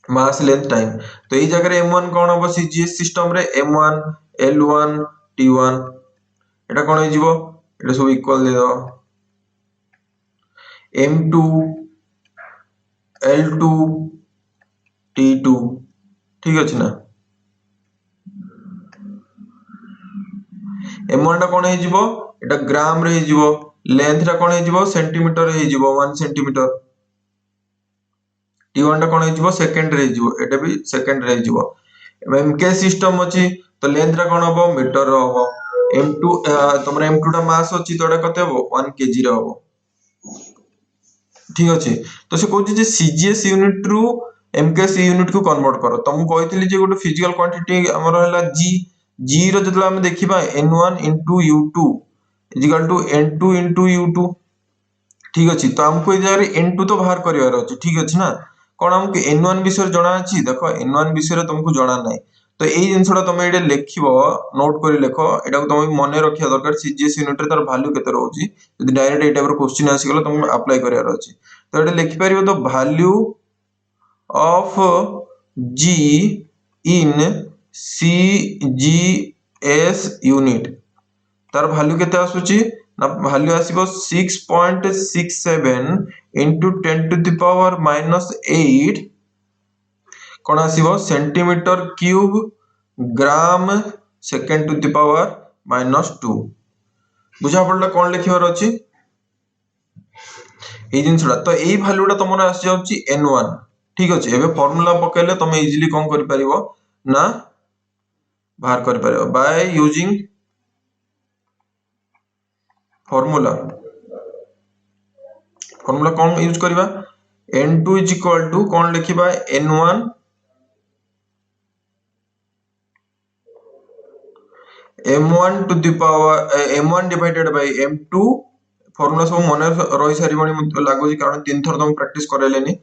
मास लेंथ टाइम तो ए जगह रे m1 कोन होबो सीजीएस सिस्टम रे m1 l1 t1 एटा कोन हे जिवो एटा सब इक्वल दे दो m2 l2 t2 ठीक अछि ना m1 टा कोन हे जिवो एटा ग्राम रे हे जिवो लेंथ टा कोन हे जिवो सेंटीमीटर रे हे जिवो 1 सेंटीमीटर t1 टा कोन हे जिवो सेकंड रे हे जिवो एटा भी सेकंड रे हे जिवो एमके सिस्टम अछि तो लेंथ रा कोन हबो मीटर रो हबो m2 तमरा m2 टा मास अछि तो एटा कते हबो 1 kg रो हबो ठीक अछि तो से कहू जे सीजीएस यूनिट रु एमकेएस यूनिट को कन्वर्ट करो तुम कहइतली जे गोटे फिजिकल क्वांटिटी हमर हला g g रो जतला हम देखिबा n1 u2 n2 u2 ठीक अछि तो हमको ए जगह n2 तो बाहर करिवार अछि ठीक अछि ना कोन हमको n1 विषय जणा अछि देखो n1 विषय तुमको जणा नै तो एई जिंसडा तुम एडे लेखिबो नोट करि लेखो एटा को तुम मने रखिया दरकार सीजीएस यूनिट रे तार वैल्यू केते रहउची यदि डायरेक्ट ए टाइप रो क्वेश्चन आसी गेलो तुम अप्लाई करिवार अछि तो एडे लिखि परिबो तो वैल्यू ऑफ g इन cgs यूनिट तार वैल्यू केते आसुची ना वैल्यू आसीबो 6.67 into 10 to the power minus 8 कोन आसीबो centimetre cube gram second to the power -2 बुझा पड़ला कोन लिखिबार अछि ए जिंसडा तो एई वैल्यूडा तमरा आसी जाउची n1 ठीक अछि एबे फार्मूला पकेले तुम इजीली कोन करि परिबो ना बाहर करि परिबो बाय यूजिंग फार्मूला कोन यूज करबा n2 is equal to कोन लिखिबा n1 m1 to the power m1 divided by m2 formula सब मने रहि सारिबणी मते लागोजी कारण तीन थर तुम प्रैक्टिस करेलेनी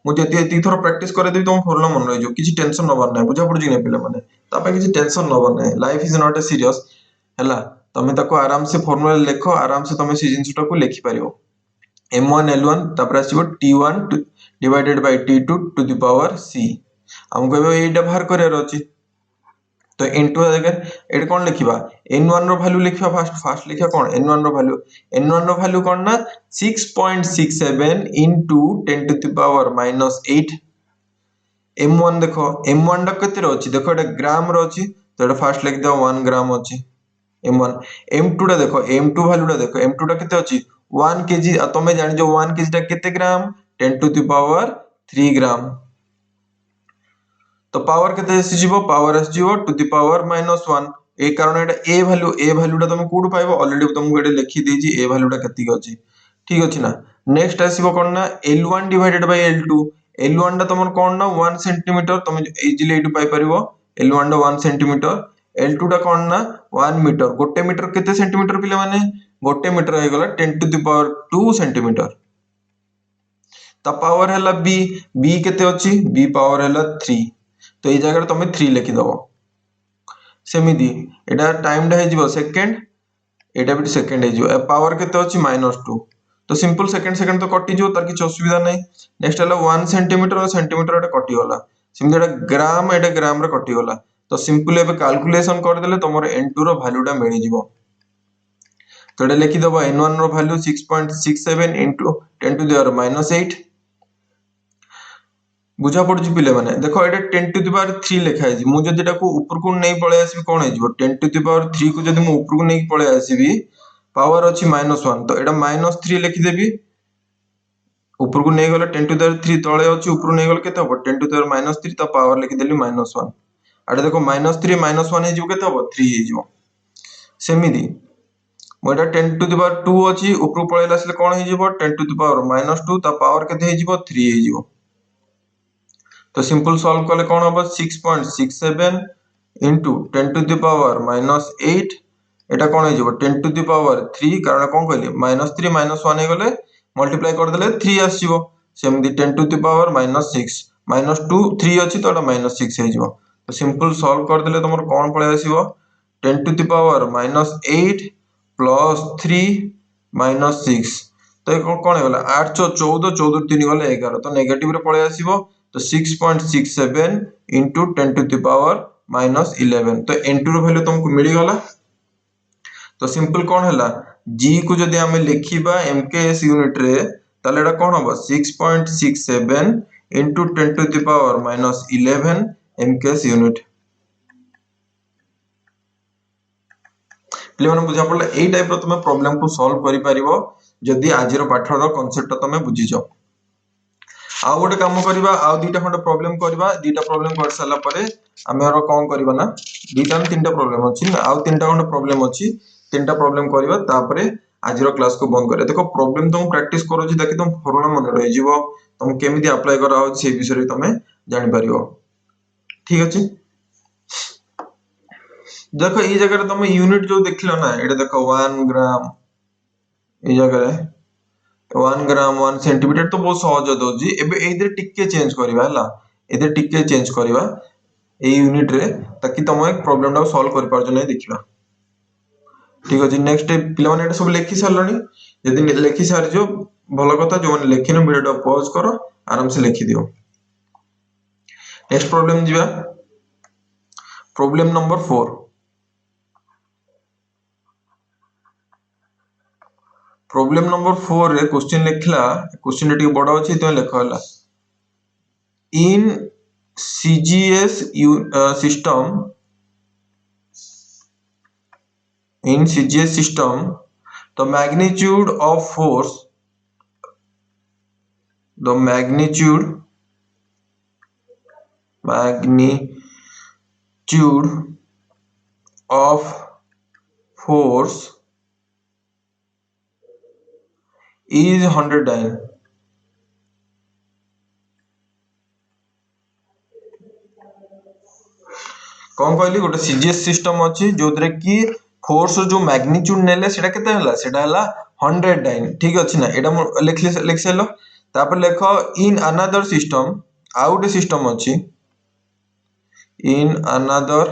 मु जति एति थर प्रैक्टिस करे देबी तुम फार्मूला मन रहि जो किछि टेंशन नबर नै बुझा पड़ुजी नै पिले माने तापे किछि टेंशन नबर नै life is not a serious हैला तमे ताको आराम से फार्मूला लेखो आराम से तमे सी जिंसटा को लेखि परियो m1 l1 तापर आसीबो t1 divided by t2 to the power c हमको एटा बाहर करियार अछि तो n2 जगह एड कोन लिखिबा n1 रो वैल्यू लिखिबा फास्ट लिखिबा कोन n1 रो वैल्यू कोन ना 6.67 into 10 to the power -8 m1 देखो m1 ड कते रो अछि देखो एटा ग्राम रो अछि तो एटा फास्ट लिख दो 1 ग्राम अछि m1 m2 ड देखो m2 वैल्यू ड देखो m2 ड कते अछि 1 kg आ तमे जानि जो 1 kg ड कते ग्राम 10 to the power 3 ग्राम तो पावर केते आसी जीवो पावर आसी जीवो टू द पावर -1 ए कारण एटा ए वैल्यू टा तुम कोड पाइबो ऑलरेडी तुमको एटे लिखि देजी ए वैल्यू टा कति अछि ठीक अछि ना नेक्स्ट आसीबो कोन ना l1 divided by l2 l1 टा तुमर कोन ना 1 सेंटीमीटर तुम इजीली एटु पाइ परिबो l1 टा 1 सेंटीमीटर l2 टा कोन ना 1 मीटर गोटे मीटर केते सेंटीमीटर पिले माने गोटे मीटर आइ गला 10 टू द पावर 2 सेंटीमीटर ता पावर हला b केते अछि b पावर हला 3 तो ए जगह तुम 3 लिखि दबो सेमिदी एटा टाइम ढाई जीवो सेकंड एटा भी सेकंड हे जीवो पावर केते अछि -2 तो सिंपल सेकंड तो कटि जीवो तार किछ असुविधा नै नेक्स्ट हला 1 सेंटीमीटर और सेंटीमीटर एटा कटि गला सिम एटा ग्राम रे कटि गला तो सिंपल एबे कैलकुलेशन कर देले तमरो n2 रो वैल्यू टा मिलि जीवो तो एटा लिखि दबो n1 रो value 6.67 into 10 to the power -8 बुझा पड़ुची पिले माने देखो एटा 10 टू द पावर 3 लिखा है मु जदि एटा को ऊपर को नै पळे आसी कोन हे जीवो 10 टू द पावर 3 को जदि मु ऊपर को नै पळे आसीबी पावर अछि -1 तो एटा -3 लिखि देबी ऊपर को नै गले 10 टू द पावर 3 तळे अछि ऊपर को नै गले केते हो 10 टू द पावर -3 ता पावर लिखि देली -1 आडे देखो -3 -1 हे जीवो केते हो 3 हे जीवो सेमिदी मोटा 10 टू द पावर 2 अछि ऊपर पळेला आसले कोन हे जीवो 10 टू द पावर -2 ता पावर केते हे जीवो 3 हे जीवो तो सिंपल सॉल्व करले कोन होबो 6.67 into 10 to the power -8 एटा कोन हे जीवो 10 to the power 3 कारण कोन कहली -3 -1 हे गले मल्टीप्लाई कर देले 3 आसीबो सेमदी 10 to the power -6 -2 3 अछि तो एटा -6 हे जीवो तो सिंपल सॉल्व कर देले तमर कोन पळे आसीबो 10 to the power -8 plus 3 -6 तो कोन हे गला 8 14 14 3 गले 11 तो नेगेटिव रे पळे आसीबो तो 6.67 into 10 to the power -11 तो n2 रो वैल्यू तुमको मिली गला तो सिंपल कोन हला g को जदि हमें लिखिबा mks यूनिट रे ताले एटा कोन होबो 6.67 into 10 to the power -11 mks unit play माने बुझा पड़ला एई टाइप रो तुम प्रॉब्लम को सॉल्व करि परिबो जदि आजिरो पाठर कांसेप्ट तुम बुझी जाओ आउ गोटे काम करबा आउ दुईटा खंड प्रॉब्लम करबा दुईटा प्रॉब्लम कर साला परे हमर कोन करबा ना दुईटा तीनटा प्रॉब्लम अछि ना आउ तीनटा खंड प्रॉब्लम अछि तीनटा प्रॉब्लम करबा तापरे आज रो क्लास को बंद करे देखो प्रॉब्लम तुम प्रैक्टिस करो जी ताकि तुम फॉर्मूला मन रहि जीवो तुम केमिति अप्लाई करा हो से विषय तुम जानि परियो ठीक अछि देखो ई जगह तुम यूनिट जो देखलो ना एटा देखो 1 ग्राम ई जगह 1 ग्राम 1 सेंटीमीटर तो बहुत सहज दोजी एबे एइदे टिके चेंज करबा हला एदे टिके चेंज करबा ए यूनिट रे ताकि तुम एक प्रॉब्लम टा सॉल्व कर पारजो नै देखिबा ठीक अछि नेक्स्ट पिला माने एटा सब लेखि सारलनी यदि लेखि सारजो भलो कथा जो माने लेखिनो वीडियो टा पॉज करो आराम से लिखि दियो नेक्स्ट प्रॉब्लम जीवा प्रॉब्लम नंबर 4 प्रॉब्लम नंबर 4 रे क्वेश्चन लिखला क्वेश्चन टी बडा अछि त लेख हला इन CGS system in CGS system the magnitude of force the magnitude of force is 100 dyne कौन कहली गोटे सीजीएस सिस्टम अछि जोदरे कि फोर्स जो मैग्नीट्यूड नेले सेटा केते हला सेटा हला 100 डाइन ठीक अछि ना एटा लिख सेलो तापर लेखो in another system out system अछि in another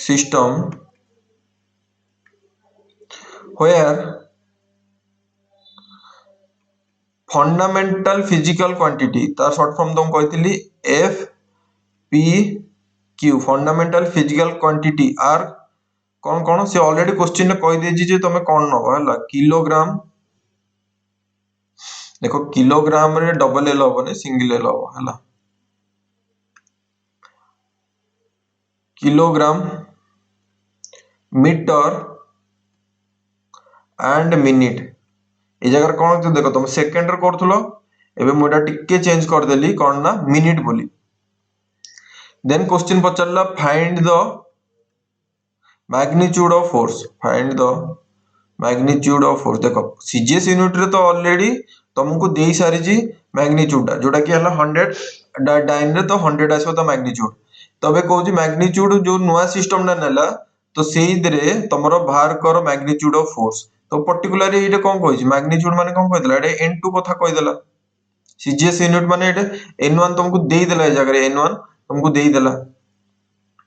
system where fundamental physical quantity तार शॉर्ट फॉर्म तुम कहतिली F P Q fundamental physical quantity are कौन कौन से ऑलरेडी क्वेश्चन में कहि देजी जे तमे कौन नबो हला किलोग्राम देखो किलोग्राम रे डबल एल होबो ने सिंगल एल होबो हला किलोग्राम मीटर एंड मिनिट ए जगह कौन तो देखो तुम सेकंड रे करथलो एबे मोडा टिके चेंज कर देली कौन ना मिनिट बोली देन क्वेश्चन पचरला find the magnitude of force find the magnitude of force देखो सीजीएस यूनिट रे तो ऑलरेडी तुमको देई सारी जी मैग्नीट्यूड जोटा कि हला 100 डाइन रे तो 100 आसो तो मैग्नीट्यूड तबे कहू जी मैग्नीट्यूड जो नुआ सिस्टम ना नेला तो सेई दरे तमरो बाहर करो मैग्नीट्यूड ऑफ फोर्स तो पर्टिकुलरली एटा कोन कहै छी मैग्नीट्यूड माने कोन कहै देला एटा n2 कथा कहै देला सीजीएस यूनिट माने एटा n1 तुमको देई देला ए जगह n1 तुमको देई देला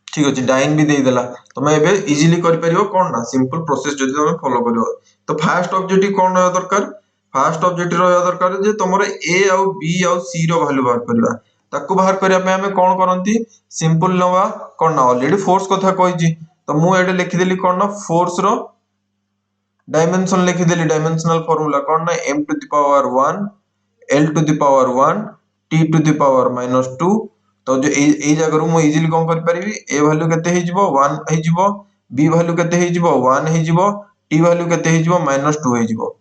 ठीक अछि डाइन भी देई देला तमे एबे इजीली करि परियो कोन ना सिंपल प्रोसेस जदि तमे फॉलो करियो तो फर्स्ट ऑब्जेक्टिव कोन रहय दरकार फर्स्ट ऑब्जेक्टिव रहय दरकार जे तमरो ए आ बी आ सी रो वैल्यू बाहर करबा ताको बाहर करिया पे हमें कोन करंती सिंपल नवा कोन ना ऑलरेडी फोर्स कथा कहै छी तो मु एडे लिखि देली कोन ना फोर्स रो डायमेंशन लिखि देली डायमेंशनल फार्मूला कोन ना m to the power 1 l to the power 1 t to the power -2 तो जो ए जगह मु इजीली कोन कर परिबी a वैल्यू केते हे जिवो 1 हे जिवो b वैल्यू केते हे जिवो 1 हे जिवो t वैल्यू केते हे जिवो -2 हे जिवो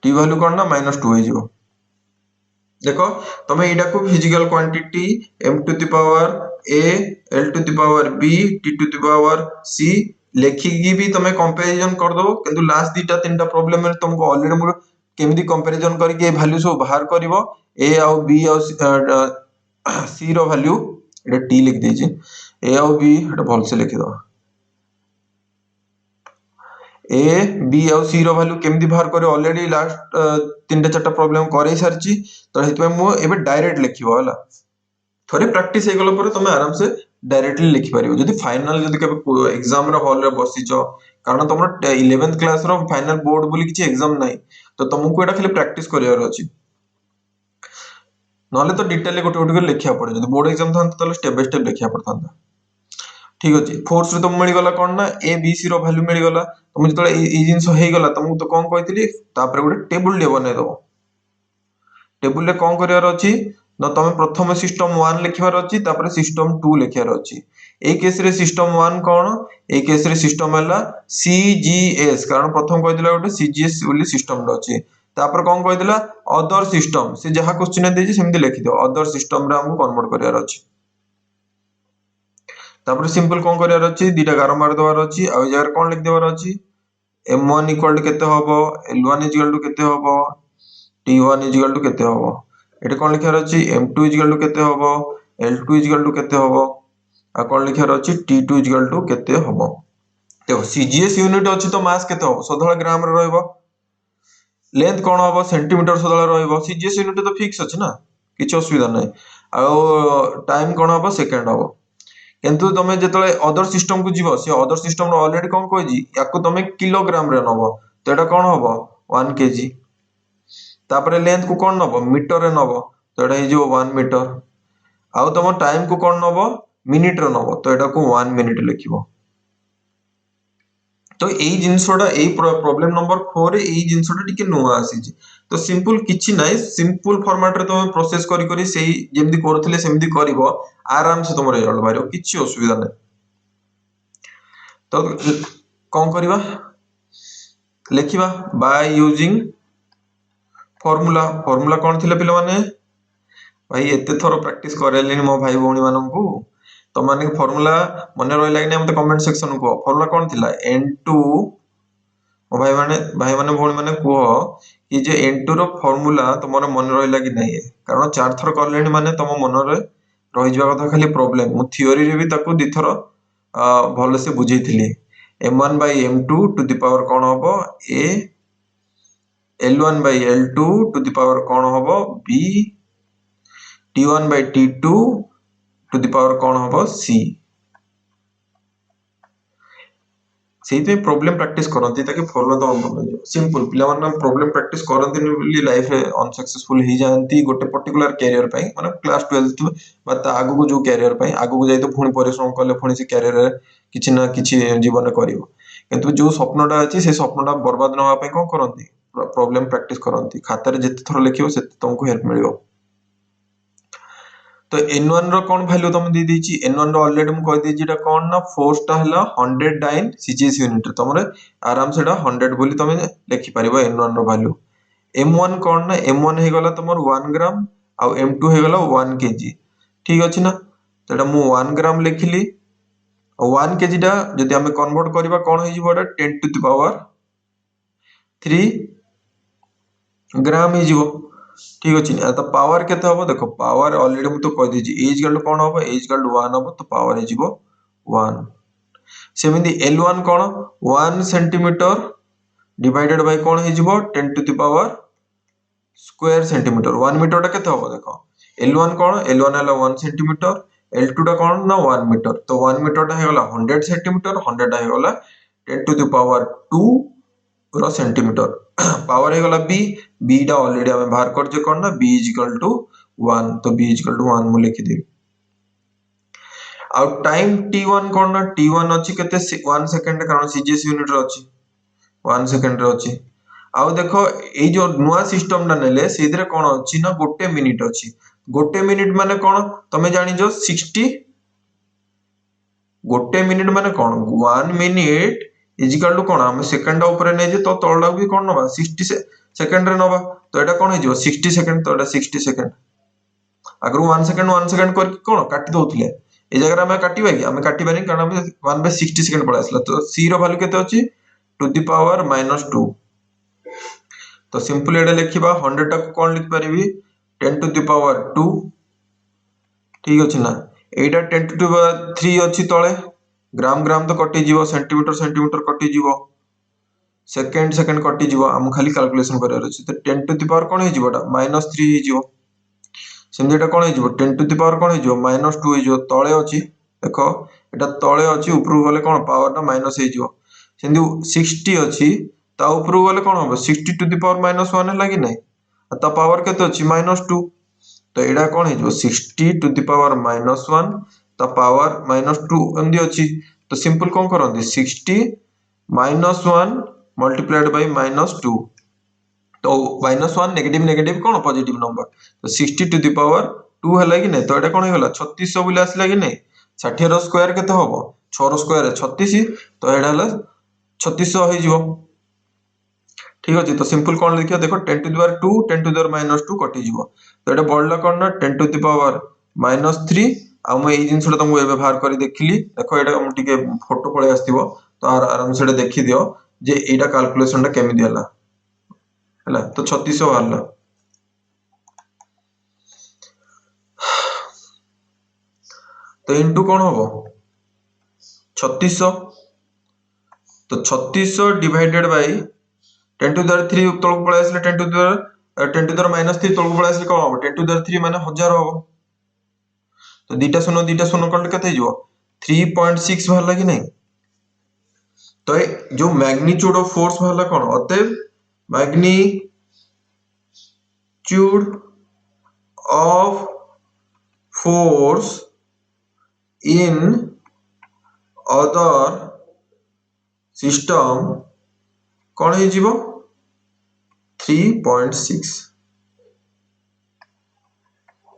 t वैल्यू कोन ना -2 हे जिवो देखो तमे एटा को physical quantity m to the power a l to the power b t to the power c लेखिकी भी तमे कंपैरिजन कर दो किंतु लास्ट दीटा तीनटा प्रॉब्लम में तुमको ऑलरेडी मु केमिति कंपैरिजन करके वैल्यू सब बाहर करिवो a और b और c रो वैल्यू एटा t लिख देछि a और b एटा भल से लिखि दो a b और c रो वैल्यू केमिति बाहर करे ऑलरेडी लास्ट तीनटा चारटा प्रॉब्लम करे सारछि तो हेतु मु एबे डायरेक्ट लिखिबो हला थोड़ी प्रैक्टिस हे गलो पर तुम आराम से डायरेक्टली लिखि परियो जदि फाइनल जदि के एग्जाम रो हॉल रे बसिचो कारण तुम 11th क्लास रो फाइनल बोर्ड बोली किछि एग्जाम नाही तो तुमको एटा खाली प्रैक्टिस करियार अछि नले तो डिटेल गोटे गोटे लिखिया पड़े जदि बोर्ड एग्जाम था तो स्टेप बाय स्टेप लिखिया पड़ता ठीक अछि फोर्स रे तुम मिल गला कोन ना ए बी सी रो वैल्यू मिल गला तुम जतले ई जिंस हे गला तुमको तो कोन कहतिली तापर गोटे टेबल ले बने दो टेबल रे कोन करियार अछि न तमे प्रथम सिस्टम 1 लिखिबार अछि तापर सिस्टम 2 लिखिबार अछि ए केस रे सिस्टम 1 कोन ए केस रे सिस्टम हला सीजीएस कारण प्रथम कहि दिला गोटे सीजीएस बोली सिस्टम रो अछि तापर कोन कहि दिला अदर सिस्टम से जहा क्वेश्चन देछि सेमति लिखि दो अदर सिस्टम रे हम कन्वर्ट करियार अछि तापर सिंपल कोन करियार अछि दीटा गार मार दवार अछि आ जगर कोन लिख देवार अछि m1 इक्वल टू केते होबो l1 इक्वल टू केते होबो t1 इक्वल टू केते होबो एटे कोन लिखार अछि m2 इक्वल टू केते होबो l2 इक्वल टू केते होबो आ कोन लिखार अछि t2 इक्वल टू केते होबो देखो सीजीएस यूनिट अछि तो मास केते होबो सधळ ग्राम रे रहइबो लेंथ कोन होबो सेंटीमीटर सधळ रहइबो सीजीएस यूनिट तो फिक्स अछि ना किछ असुविधा नै आ टाइम कोन होबो सेकंड होबो किंतु तमे जेतले अदर सिस्टम को जीवो से अदर सिस्टम रो ऑलरेडी कोन कहजी याको तमे किलोग्राम रे नबो तो एटा कोन होबो 1 केजी तापरे लेंथ को कोन नबो मीटर रे नबो तो एटा हे जो 1 मीटर आउ तम टाइम को कोन नबो मिनिट रे नबो तो एटा को 1 मिनिट लिखिबो तो एई जिंसोडा एई प्रॉब्लम नंबर 4 रे एई जिंसोडा टिके नुवा आसी तो सिंपल किछि नाइ सिंपल फॉर्मेट रे तमे प्रोसेस करी करी सेही जेमदी करथले सेमदी करबो आराम से तमरे रिजल्ट बारियो किछि असुविधा नै तो कोन करबा लिखिबा बाय यूजिंग फार्मूला फार्मूला कोन थिले पिले माने भाई एते थरो प्रैक्टिस करेलिन मो भाई भौणी माननकू तो माने फार्मूला मने रहला कि नै हमते कमेंट सेक्शन को फार्मूला कोन थिला n2 ओ भाई माने भौणी माने को कि जे n2 रो फार्मूला तमरो मन रहला कि नै कारण चार थर करलेनी माने तम मन रे रहि जवा कथा खाली प्रॉब्लम मु थ्योरी रे भी ताको दि थर भलो से बुझैथिली m1 by m2 to the power कोन होबो a l1 by l2 to the power कोन होबो b t1 by t2 to the power कोन होबो c सेइते प्रॉब्लम प्रैक्टिस करंती ताकि फॉलो तो हम सिंपल पिला माने प्रॉब्लम प्रैक्टिस करंती बोली लाइफ रे अनसक्सेसफुल ही जानती गोटे पर्टिकुलर कैरियर पई माने क्लास 12 बता आगु को जो कैरियर पई आगु को जाई तो फुणी परिश्रम करले फुणी से कैरियर रे किछि ना किछि जीवन रे करिवो किंतु जो स्वप्नटा अछि से स्वप्नटा बर्बाद न होआ पई कोन करंती प्रॉब्लम प्रैक्टिस करंती खाता रे जते थरो लिखियो से तुमको हेल्प मिलियो तो n1 रो कोन वैल्यू तुम दे दीची n1 रो ऑलरेडी हम कह देची एटा कोन ना फोर्स टा हला 100 डाइन सीजीएस यूनिट तुमरे आराम से एटा 100 बोली तुम लिखि परिबो n1 रो वैल्यू m1 कोन ना m1 हे गला तुमर 1 ग्राम आ m2 हे गला 1 केजी ठीक अछि ना तो एटा मु 1 ग्राम लिखिली 1 केजी टा जदि हम कन्वर्ट करबा कोन हे जिवो एटा 10 टू द पावर 3 ग्राम हे जिवो ठीक अछि ना तो पावर केते होबो देखो पावर ऑलरेडी हम तो कह दिछि a इक्वल टू कोन होबो a इक्वल टू 1 होबो तो पावर हे जिवो 1 सेमिति l1 कोन 1 सेंटीमीटर डिवाइडेड बाय कोन हे जिवो 10 to the power square centimetre 1 metre टा केते होबो देखो l1 कोन l1 हला 1 सेंटीमीटर l2 टा कोन ना 1 मीटर तो 1 मीटर टा हे गला 100 सेंटीमीटर 100 टा हे गला 10 टू द पावर 2 रो सेंटीमीटर पावर हे गला b टा ऑलरेडी हम बाहर कर जे कोन ना b इक्वल टू 1 तो b इक्वल टू 1 मु लिखि दे आ टाइम t1 कोन ना t1 अछि केते 1 सेकंड कारण सीजीएस यूनिट रो अछि 1 सेकंड रो अछि आ देखो ए जो नुवा सिस्टम ना नेले सेदरे कोन अछि ना गोटे मिनिट अछि गोटे मिनिट माने कोन तमे जानि जो 60 गोटे मिनिट माने कोन 1 मिनिट इज इक्वल टू कोन हम सेकंड ऊपर नै जे तो तळडा भी कोन नबा 60 सेकंड रे नबा तो एटा कोन हे जो 60 सेकंड तो एटा 60 सेकंड अगर 1 सेकंड कर कोन काटी दोथले ए जगह में काटिबा कि हम काटिबा नहीं कारण हम 1/60 सेकंड पड़ा आसला तो c रो वैल्यू केते अछि टू द पावर -2 तो सिंपल एटा लिखिबा 100 टा कोन लिख परिबी 10 टू द पावर 2 ठीक अछि ना एटा 10 टू द पावर 3 अछि तळे ग्राम ग्राम तो कटि जीवो सेंटीमीटर सेंटीमीटर कटि जीवो सेकंड सेकंड कटि जीवो हम खाली कैलकुलेशन करियर अछि तो 10 टू द पावर कोन हे जीवोटा -3 हे जीवो सेंदिटा कोन हे जीवो 10 टू द पावर कोन हे जीवो -2 हे जीवो तळे अछि देखो एटा तळे अछि ऊपर गले कोन पावर ना माइनस हे जीवो सेंदि 60 अछि ता ऊपर गले कोन होबो 60 टू द पावर -1 हे लागी नै ता पावर केते अछि -2 तो एडा कोन हे जीवो 60 टू द पावर -1 ता पावर -2 एंदी अछि तो सिंपल कोन करंदी 60 -1 मल्टीप्लाइड बाय -2 तो -1 नेगेटिव नेगेटिव कोन पॉजिटिव नंबर तो 60 टू द पावर 2 हला कि नै तो एटा कोन हे गला 3600 बोली आसला कि नै 60 रो स्क्वायर केते होबो 6 रो स्क्वायर 36 तो एडा हला 3600 हो जिवो। ठीक अछि तो सिंपल कोन लिखियो देखो 10 to the power 2 10 to the power -2 कटि जिवो तो एटा बडला कोन ना 10 टू द पावर -3 आ म एई जिंसटा तुमको एबे बाहर करी देखिली देखो एटा हम टिके फोटो पळे आस्तिबो तो आराम से देखि दियो जे एटा कैलकुलेशन टा केमिति हला तो 3600 वाला तो इनटू कोन होबो 3600 तो 3600 डिवाइडेड बाय 10 टू द 3 तळको पळे आसले 10 टू द 3 तळको पळे आसले कोन होबो 10 टू द 3 माने 1000 होबो तो दीटा शून्य कले केते हिजो 3.6 बाहरला कि नहीं तो जो मैग्नीट्यूड ऑफ फोर्स बाहरला कोन अतएव magnitude of force in other system कौन है जीवो 3.6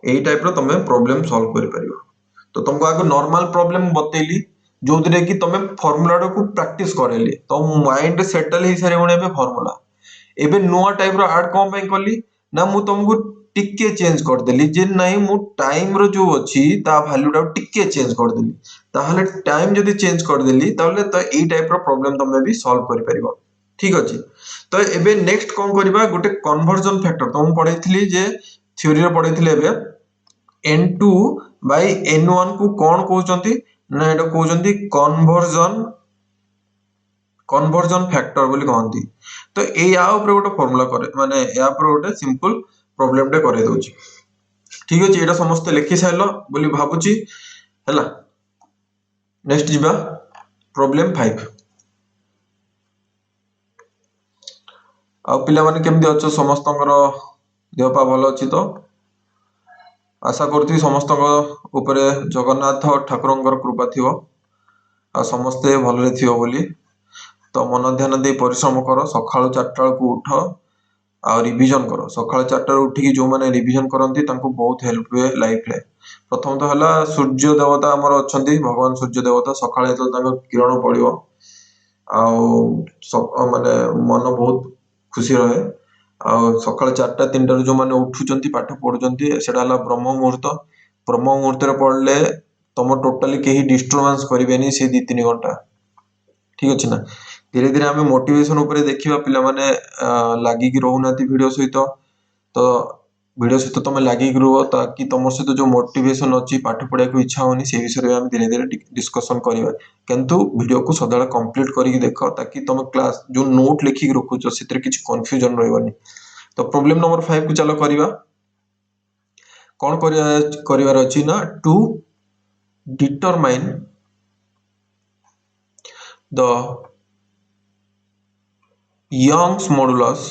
यही टाइप रो तमे प्रॉब्लम सॉल्व करि परियो तो तुमको आगो नॉर्मल प्रॉब्लम बतेली जो दिरे कि तमे फार्मूला को प्रैक्टिस करेली तो माइंड सेटल हे सारे होने पे फार्मूला एबे नुआ टाइप रो ऐड कोन पे करली ना मु तुमको टिके चेंज कर देली जे नहीं मु टाइम रो जो अछि ता वैल्यू टा टिके चेंज कर देली ताहले टाइम जदी चेंज कर देली ताहले तो एई टाइप रो प्रॉब्लम तमे भी सॉल्व करि परिबो ठीक अछि तो एबे नेक्स्ट कोन करबा गोटे कन्वर्जन फैक्टर तुम पढैथिली जे थ्योरी रो पढैथिले एबे n2 by n1 को कौन कहउचंती ना एटा कहउचंती कन्वर्जन फैक्टर बोली कहंती तो ए या ऊपर गोटे फार्मूला करे माने या ऊपर गोटे सिंपल प्रॉब्लम टे करे दोची ठीक अछि एटा समस्त लिखि साइलो बोली भाबुची हैला नेक्स्ट जिबा प्रॉब्लम 5 आ पिला माने केमदी अछ समस्तकर देहपा भलो अछि तो आशा करथि समस्त ऊपर जगन्नाथ ठाकुरंकर कृपा थिवो आ समस्ते भलरे थिवो बोली तो मन ध्यान दे परिश्रम करो सखाळु 4टा को उठ आ रिवीजन करो सखाळु 4टा उठी की जो माने रिवीजन करंती तांको बहुत हेल्प हुए लाइफ रे प्रथम तो हला सूर्य देवता हमर अछंती भगवान सूर्य देवता सखाळे तो तांको किरण पडिवो आ माने मन बहुत खुशी रहे आ सकाळ 4टा 3टा जो माने उठुचंती पाठ पढुचंती सेडा हला ब्रह्म मुहूर्त रे पढले तम टोटली केही डिस्टर्बेंस करिवेनी से 2-3 घंटा ठीक अछि ना धीरे धीरे हमें मोटिवेशन ऊपर देखिबा पिला माने लागि कि रहउनाती वीडियो सहित तो वीडियो सहित तमे लागि कि रहो ताकि तमर सहित जो मोटिवेशन अछि पाठ पढा को इच्छा होनी से विषय रे हम धीरे धीरे डिस्कशन करिवा किंतु वीडियो को सदाळे कंप्लीट करी देखो ताकि तम क्लास जो नोट लिखि रखुचो सेतिर किछ कंफ्यूजन रहइबनी तो प्रॉब्लम नंबर 5 को चलो करिवा कौन करिवार अछि ना to determine the Young's modulus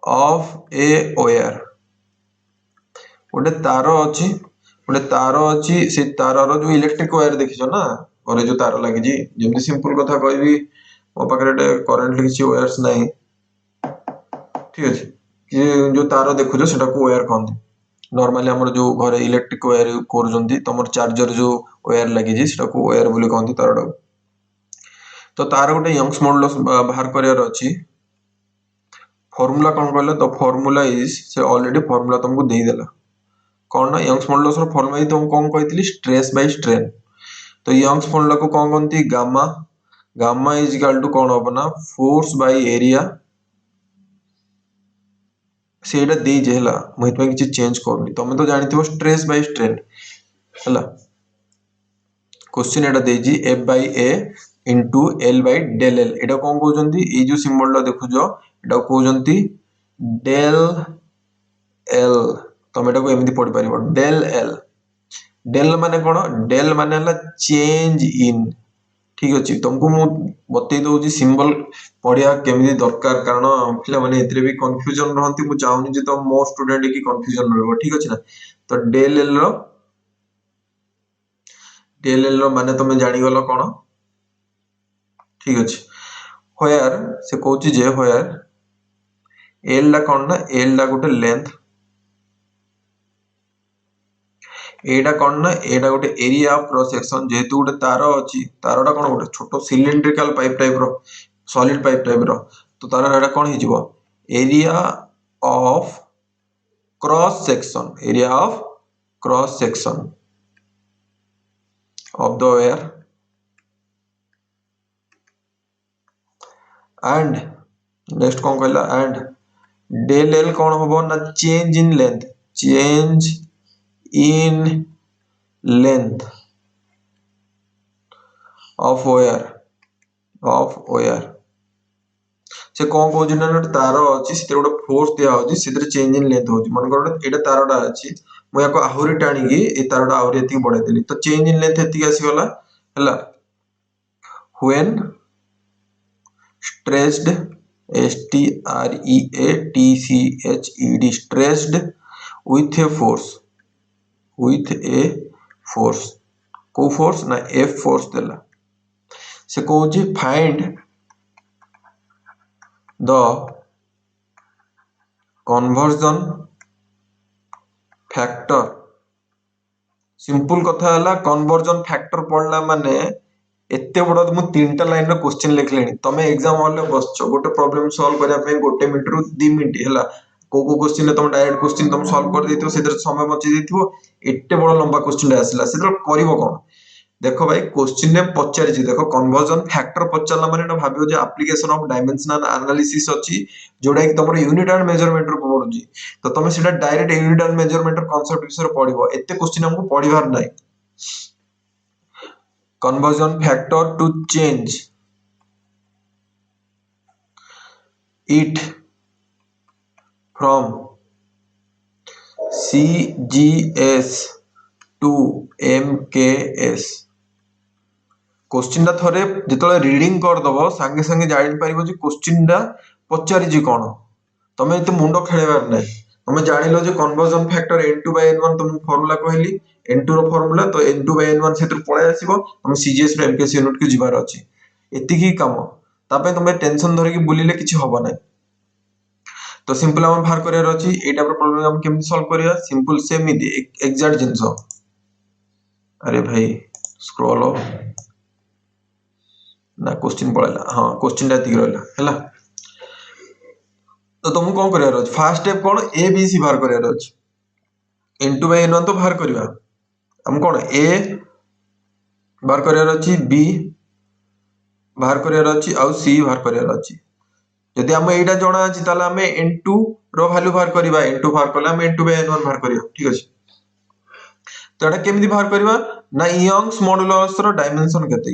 of a wire गोटे तार अछि से तार रो जो इलेक्ट्रिक वायर देखिछो ना और जो तार लागि जी जेमि सिंपल कथा कहबी मो पकरे करंट लिखि वायर्स नाही ठीक अछि कि जो तार देखुछो सेटा को वायर कहंती नॉर्मली हमर जो घरे इलेक्ट्रिक वायर करजंती तमर चार्जर जो वायर लागि जी सेटा को वायर बोली कहंती तारडा तो तार गोटे यंग्स मॉडुलस बाहर करियार अछि फार्मूला कोन कहले तो फार्मूला इज से ऑलरेडी फार्मूला तुमको देई देला कोन ना यंग्स मॉडुलस रो फार्मूला ही तुम कोन कहतिली स्ट्रेस बाय स्ट्रेन तो यंग्स फॉर्मूला को कोन कहंती गामा इज इक्वल टू कोन होबो ना फोर्स बाय एरिया सेटा दे जेला मोहित में किछ चेंज करनी तमे तो जानिथिबो स्ट्रेस बाय स्ट्रेन हला question Etah they ji F by A into L by del L एटा कोन कहउजंती ए जो सिंबल ला देखुजो एटा कहउजंती del L तमे एटा को एमिति पढि परिबो del माने कोन del माने हला चेंज इन ठीक अछि तुमको मु बतै दउ जी सिंबल पढिया केमिति दरकार कारण पिला माने एतरे भी कंफ्यूजन रहंती मु चाहुनी जे तो मो स्टूडेंट की कंफ्यूजन रहबो ठीक अछि ना तो del L रो माने तमे जानि गलो कोन ठीक अछि where से कहउची जे where एल ला कौन ना एल ला गोटे लेंथ एटा कौन ना एटा गोटे एरिया ऑफ क्रॉस सेक्शन जेहेतु गोटे तार अछि तारटा कौन गोटे छोटो सिलिंड्रिकल पाइप टाइप रो सॉलिड पाइप टाइप रो तो तार एटा कौन ही जीवो area of cross section of the wire and next कौन कहला and del l कौन होबो ना change in length of wire से कौन कहू ना तार अच्छी से गोटे फोर्स दिया होची से चेंज इन लेंथ होची मन कर एटा तारटा अछि मु याको आहुरी टाणी ए तारटा आहुरी एति बढ़ाई देली तो चेंज इन लेंथ एति आसी गला हला when stretched stretched stretched with a force को फोर्स ना F फोर्स देला से कहूची फाइंड the conversion factor सिंपल कथा है कन्वर्जन फैक्टर पढ़ला माने एते बड़ मु तीनटा लाइन रो क्वेश्चन लिखलेनी तमे एग्जाम हॉल रे बसछो गोटे प्रॉब्लम सॉल्व करिया पे गोटे मिनिट रु 2 मिनिट हला को क्वेश्चन ने तमे डायरेक्ट क्वेश्चन तमे सॉल्व कर देथियो सेदर समय बची देथियो एते बड़ लंबा क्वेश्चन आसला सेदर करिवो कोन देखो भाई क्वेश्चन ने पचारि देखो कन्वर्जन फैक्टर पचारला माने ना भाबियो जे एप्लीकेशन ऑफ डायमेंशनल एनालिसिस अछि जोडा कि तमरो यूनिट एंड मेजरमेंट रो पढुची तो तमे सेटा डायरेक्ट यूनिट एंड मेजरमेंट रो कांसेप्ट विषय पढिबो एते क्वेश्चन हमको पढिबार नै conversion factor to change it from CGS to MKS question टा थरे जेतले रीडिंग कर दबो संगे संगे जानि परिबो जे क्वेश्चन टा पचारि जी कोन तमे एते मुंडो खेलेबार नै तमे जानिलो जे conversion factor n2 by n1 तुम फार्मूला कहली n2 रो फार्मूला तो n2 by n1 सेतर पळे आसीबो तुम CGS रो MKS यूनिट के जिबार अछि एति की काम तापे तुमे टेंशन धरि कि बुलिले किछि होबो नै तो सिंपल हम बाहर करियार अछि ए टाइप रो प्रॉब्लम हम केमति सॉल्व करिया सिंपल सेमिति एग्जैक्ट जिंसो अरे भाई स्क्रॉल ना क्वेश्चन पळेला हां क्वेश्चन टा एति रहला हैला तो तुम कौन करियार अछि फर्स्ट स्टेप कोन ए बी सी बाहर करियार अछि n2 by n1 तो बाहर करिया हम कोन ए बाहर करियार अछि बी बाहर करियार अछि आ सी बाहर करियार अछि यदि हम एटा जणा अछि ताले हम n2 रो वैल्यू बाहर करिबा n2 बाहर करला हम n2 by n1 बाहर करिया ठीक अछि तो एटा केमिति बाहर करिबा ना यंग्स मॉडुलस रो डायमेंशन केते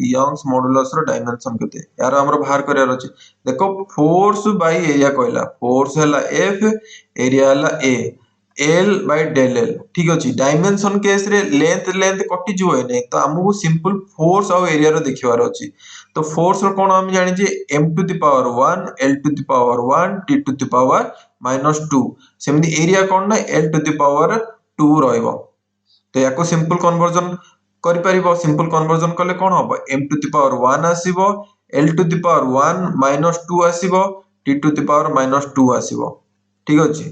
यार हमरो बाहर करियार अछि देखो फोर्स बाय एरिया कहला फोर्स हला F एरिया हला A L by del L ठीक अछि डायमेंशन केस रे लेंथ कटि जो है नै तो हमहु सिंपल फोर्स और एरिया रो देखिवार अछि तो फोर्स रो कोन हम जानि जे m to the power 1 l to the power 1 t to the power -2 सेमि एरिया कोन ना l to the power 2 रहइबो तो याको सिंपल कन्वर्जन करि परिबो सिंपल कन्वर्जन करले कोन होबो m to the power 1 आसीबो l to the power 1 -2 आसीबो t to the power -2 आसीबो ठीक अछि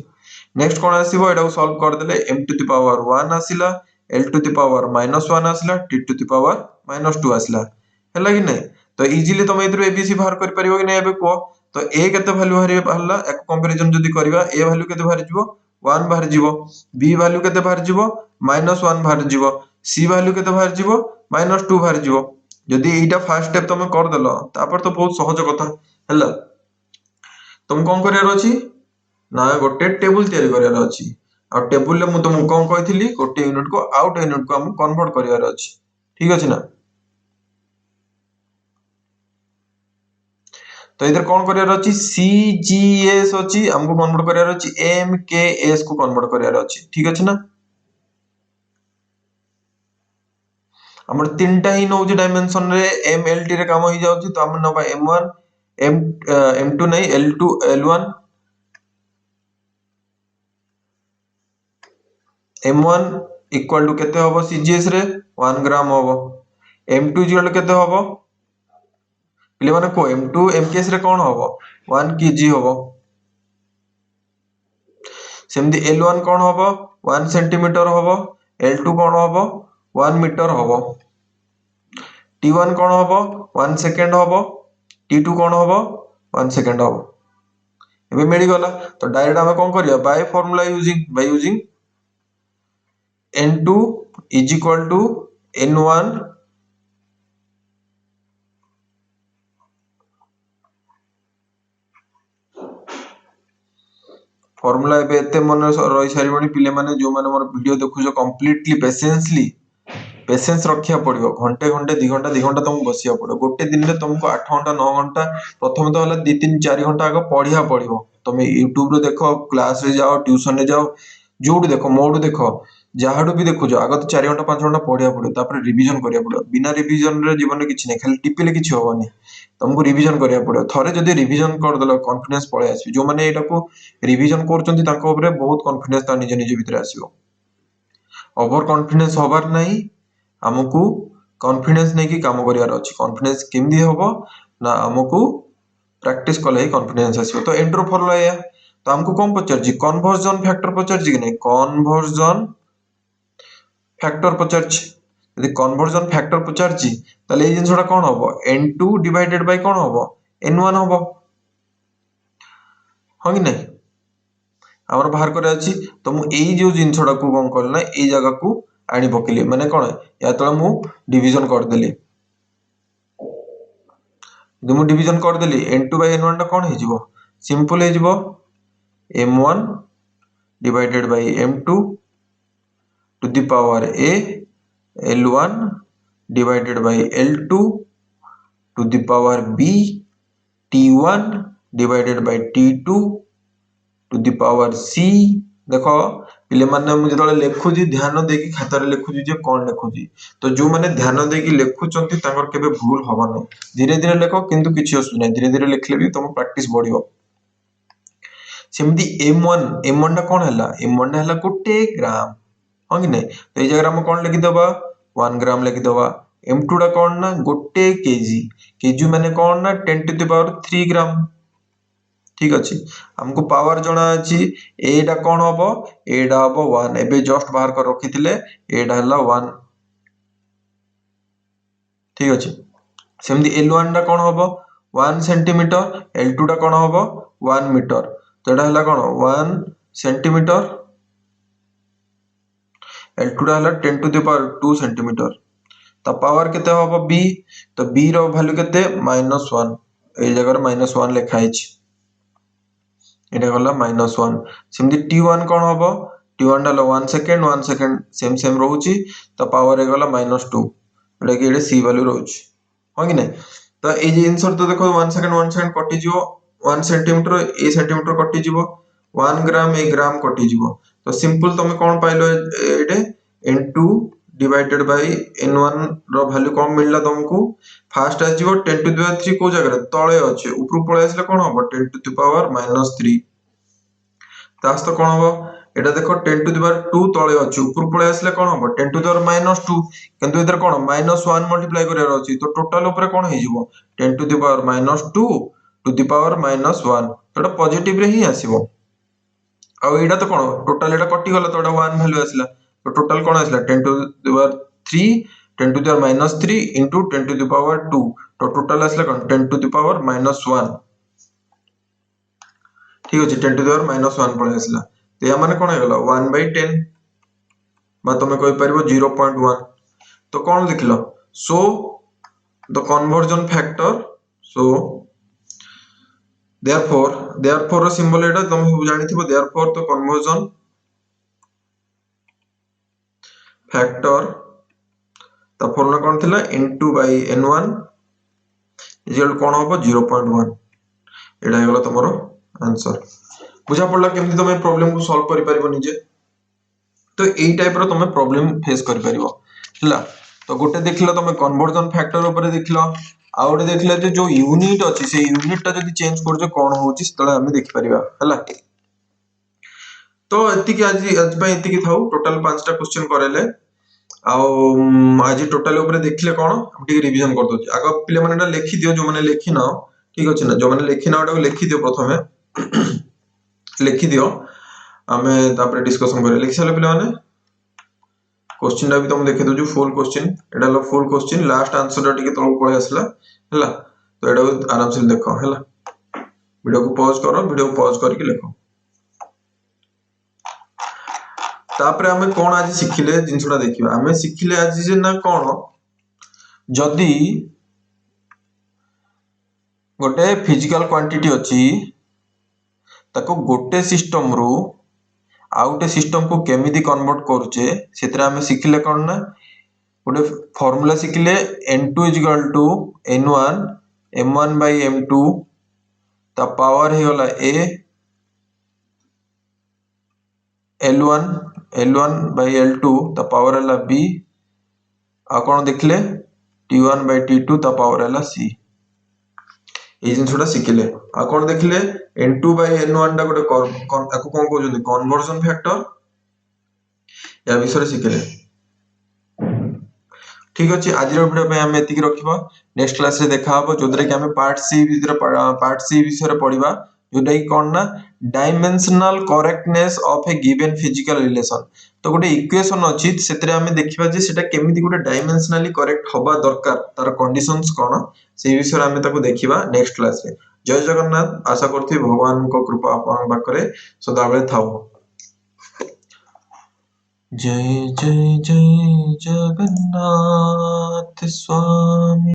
नेक्स्ट कोन आसीबो एटा सॉल्व कर देले m to the power 1 आसीला l to the power -1 आसीला t to the power -2 आसीला हैला कि नै तो इजीली तुम इधर एबीसी बाहर कर परिबो कि नै एबे को तो a केते वैल्यू हरला एक कंपैरिजन जदी करबा a वैल्यू केते बाहर जिवो 1 बाहर जिवो b वैल्यू केते बाहर जिवो -1 बाहर जिवो c वैल्यू केते बाहर जिवो -2 बाहर जिवो जदी एटा फर्स्ट स्टेप तुम कर देलो तापर तो बहुत सहज कथा हैला तुम कोन करियार अछि ना गोटे टेबल तयारी करियार अछि आ टेबल ले मु तुम कोन कहिथिली गोटे यूनिट को आउट यूनिट को हम कन्वर्ट करियार अछि ठीक अछि ना तो इधर कौन करियार अछि CGS अछि हमको कन्वर्ट करियार अछि MKS को कन्वर्ट करियार अछि ठीक अछि ना हमर तीनटा ही नौ डायमेंशन रे MLT रे काम हो जाउछि तो हम नबा M1 M2 नहीं L2 L1 M1 equal to केते होबो CGS रे 1 ग्राम होबो M2 इक्वल केते होबो पिले माने को M2 MKS रे कोन होबो 1 kg होबो सेमती L1 कौन हबो 1 सेंटीमीटर हबो, L2 कौन हबो 1 मीटर हबो, T1 कौन हबो 1 सेकेंड हबो, T2 कौन हबो 1 सेकेंड हबो। एबे मिली गला तो डायरेक्ट हमें कौन करिया bye formula using N2 is equal to N1 formula एबे एते मन रही सारिबनी पिले माने जो माने मोर वीडियो देखुछो कंप्लीटली पेशेंस रखिया पड़ियो, घंटे घंटे 2 घंटा तुमको बसिया पड़ो। गोटे दिन में तुमको 8 घंटा 9 घंटा प्रथम तो हला 2-3-4 घंटा आगे पढ़िया पड़ियो। तुम यूट्यूब रे देखो, क्लास रे जाओ, ट्यूशन रे जाओ, जोडू देखो मोडू देखो, जहाडू भी देखो जो आगे तो 4 घंटा 5 घंटा पढ़िया पड़ियो, तापर रिवीजन करिया पड़ियो। बिना रिवीजन रे जीवन में किछि नै, खाली टिपिले किछि होबनी, तुमको रिवीजन करिया पड़ियो। थरे जदी रिवीजन कर देलो कॉन्फिडेंस पळे आसी, जो माने एटा को रिवीजन करचंती तांको ऊपर बहुत कॉन्फिडेंस ता निज निज भीतर आसीबो। ओवर कॉन्फिडेंस होबार नहीं, हमको कॉन्फिडेंस नहीं कि काम करियार अछि। कॉन्फिडेंस केमदी होबो ना हमको प्रैक्टिस कले ही कॉन्फिडेंस आसीबो। तो एंट्रो फॉर्मूला या तो हमको कौन पचार जी कन्वर्जन फैक्टर पचार जी कि नहीं, कन्वर्जन फैक्टर पचार जी। यदि कन्वर्जन फैक्टर पचार जी ताले ए जिंसटा कोन होबो N2 डिवाइडेड बाय कोन होबो N1 होबो, हो कि नहीं हमर बाहर करे अछि। तो मु एई जो जिंसटा को कोन करले ना एई जगह को आनी पकेली, माने कोन या तळे मु डिवीजन कर देली। जो मु डिवीजन कर देली N2 बाय N1 टा कोन हे जिवो सिंपल हे जिवो M1 divided by M2 to the power a, L1 divided by L2 to the power b, T1 divided by T2 to the power c। देखो पिले माने मु जतले लेखुजी ध्यान देकी खाता रे लेखुजी जे कोन लेखुजी, तो जो माने ध्यान देकी लेखुचंती तांकर केबे भूल होबा नै। धीरे धीरे लेखो किंतु किछि असु नै, धीरे धीरे लेखले भी तुम प्रैक्टिस बढ़ियो। सेमदी M1 टा कोन हला M1 टा हला गोटे ग्राम, हो कि नै। तो ए जगह हम कोन लिखि दबा 1 ग्राम लिखि दबा। M2 टा कोन ना गोटे केजी, केजी माने कोन ना 10 टू द पावर 3 ग्राम, ठीक अछि। हमको पावर जणा अछि एटा कोन होबो एटा होबो 1, एबे जस्ट बाहर कर रखिथिले एटा हला 1, ठीक अछि। सेमदी L1 टा कोन होबो 1 सेंटीमीटर, L2 टा कोन होबो 1 मीटर। तो एटा हला कोन 1 सेंटीमीटर, L2 टा हला 10 टू द पावर 2 सेंटीमीटर। ता पावर केते होबो b, तो b रो वैल्यू केते -1, ए जगह -1 लिखा अछि, एटा गला -1। सेमदी T1 कोन होबो T1 डालो 1 सेकंड सेम रहउची, तो पावर हे गला -2, एटा कि एटा c वैल्यू रहउची, हो कि नै। तो ए जे आंसर तो देखो 1 सेकंड कटि जिवो, 1 सेंटीमीटर ए सेंटीमीटर कटि जिवो, 1 ग्राम ए ग्राम कटि जिवो। तो सिंपल तमे कोन पाइलो एटे N2 डिवाइडेड बाय N1 रो वैल्यू कोन मिलला तुमको फास्ट आ जिवो 10 टू द पावर 3 को जगह तळे अछि, ऊपर पळे आसले कोन होबो 10 टू द पावर -3। तास तो कोन होबो एटा देखो 10 टू द पावर 2 तळे अछि, ऊपर पळे आसले कोन होबो 10 टू द पावर -2, किंतु इधर कोन -1 मल्टीप्लाई करियार अछि। तो टोटल ऊपर कोन हे जिवो 10 to the power -2 to the power -1, एटा पॉजिटिव रे ही आसीबो। आ एटा तो कोन टोटल एटा कटि गला, तो एटा 1 वैल्यू आसला, तो टोटल कोन आसला 10 to the power 3 10 to the power -3 into 10 to the power 2, तो टोटल आसला कोन 10 टू द पावर -1, ठीक अछि। 10 टू द पावर -1 पळे आसला, तो या माने कोन हे गला 1/10 बा तमे कहि परिबो 0.1। तो कोन लिखलो so the conversion factor, so therefore रो सिंबल एटा तुम सब जानिथिबो, therefore तो कन्वर्जन फैक्टर ता फॉर्मूला कोन थिला N2 by N1 इक्वल कोन होबो 0.1। एटा हे गला तमरो आंसर। बुझा पड़ला केमति तमे प्रॉब्लम को सॉल्व करि परिबो निजे। तो एई टाइप रो तमे प्रॉब्लम फेस करि परिबो, हला। तो गोटे देखिलो तमे कन्वर्जन फैक्टर ऊपर देखिलो, आ गोटे देखिलो जे जो यूनिट अछि से यूनिट ता जदि चेंज करजो कोन होउची तळे हम देखि परिबा, हला। तो एतिकी आज पय एतिकी थाउ, टोटल 5टा क्वेश्चन करेले। आज टोटल ऊपर देखले कोन हम टिके रिवीजन कर दोची। आगो पिले माने एटा लिखि दियो, जो माने लिखि न, ठीक अछि ना, जो माने लिखि न एटा लिखि दियो प्रथमे लिखि दियो। आमे तापर डिस्कशन करिया लिखि सारे पिला माने क्वेश्चन टा भी तुम देखे दो फुल क्वेश्चन एटा hello full question last answer टा टिके तळक पळे आसला हला तो एटा आराम से देखो हला वीडियो को पॉज करो वीडियो को पॉज करके लिखो तापर आमे कोन आज सिखिले जिंसटा देखिबा आमे सिखिले आज जे ना कोन जदी गोटे फिजिकल क्वांटिटी अछि ताको गोटे सिस्टम रो आउटे सिस्टम को केमिति कन्वर्ट करूचे सेतरा आमे सिखिले कोन ना गोटे formula सिखिले n2 = n1 m1 by m2 ता पावर हे होला a l1 by l2 ता पावर होला b आ कोन देखले t1 by t2 ता पावर होला c ए जिनसोटा सिखिले आ कोन देखले n2 by n1 टा गोटे ताको कोन कहउजंदी कन्वर्जन फैक्टर या विषय सिखिले ठीक अछि आज रो वीडियो पे हम एतिक रखिबा नेक्स्ट क्लास रे देखा हबो जोदरे कि हम पार्ट सी विषय रे पढिबा जोटा कि कोन ना dimensional correctness of A given physical relation तो गोटे इक्वेशन अछि सेतरे हम देखिबा जे सेटा केमिति गोटे डायमेंशनली करेक्ट होबा दरकार तार कंडीशंस कोन से विषय हम ताको देखिबा नेक्स्ट क्लास रे जय जगन्नाथ आशा करथि भगवान को कृपा आपन बाकरे सदा बेले थाउ जय जय जय जगन्नाथ स्वामी।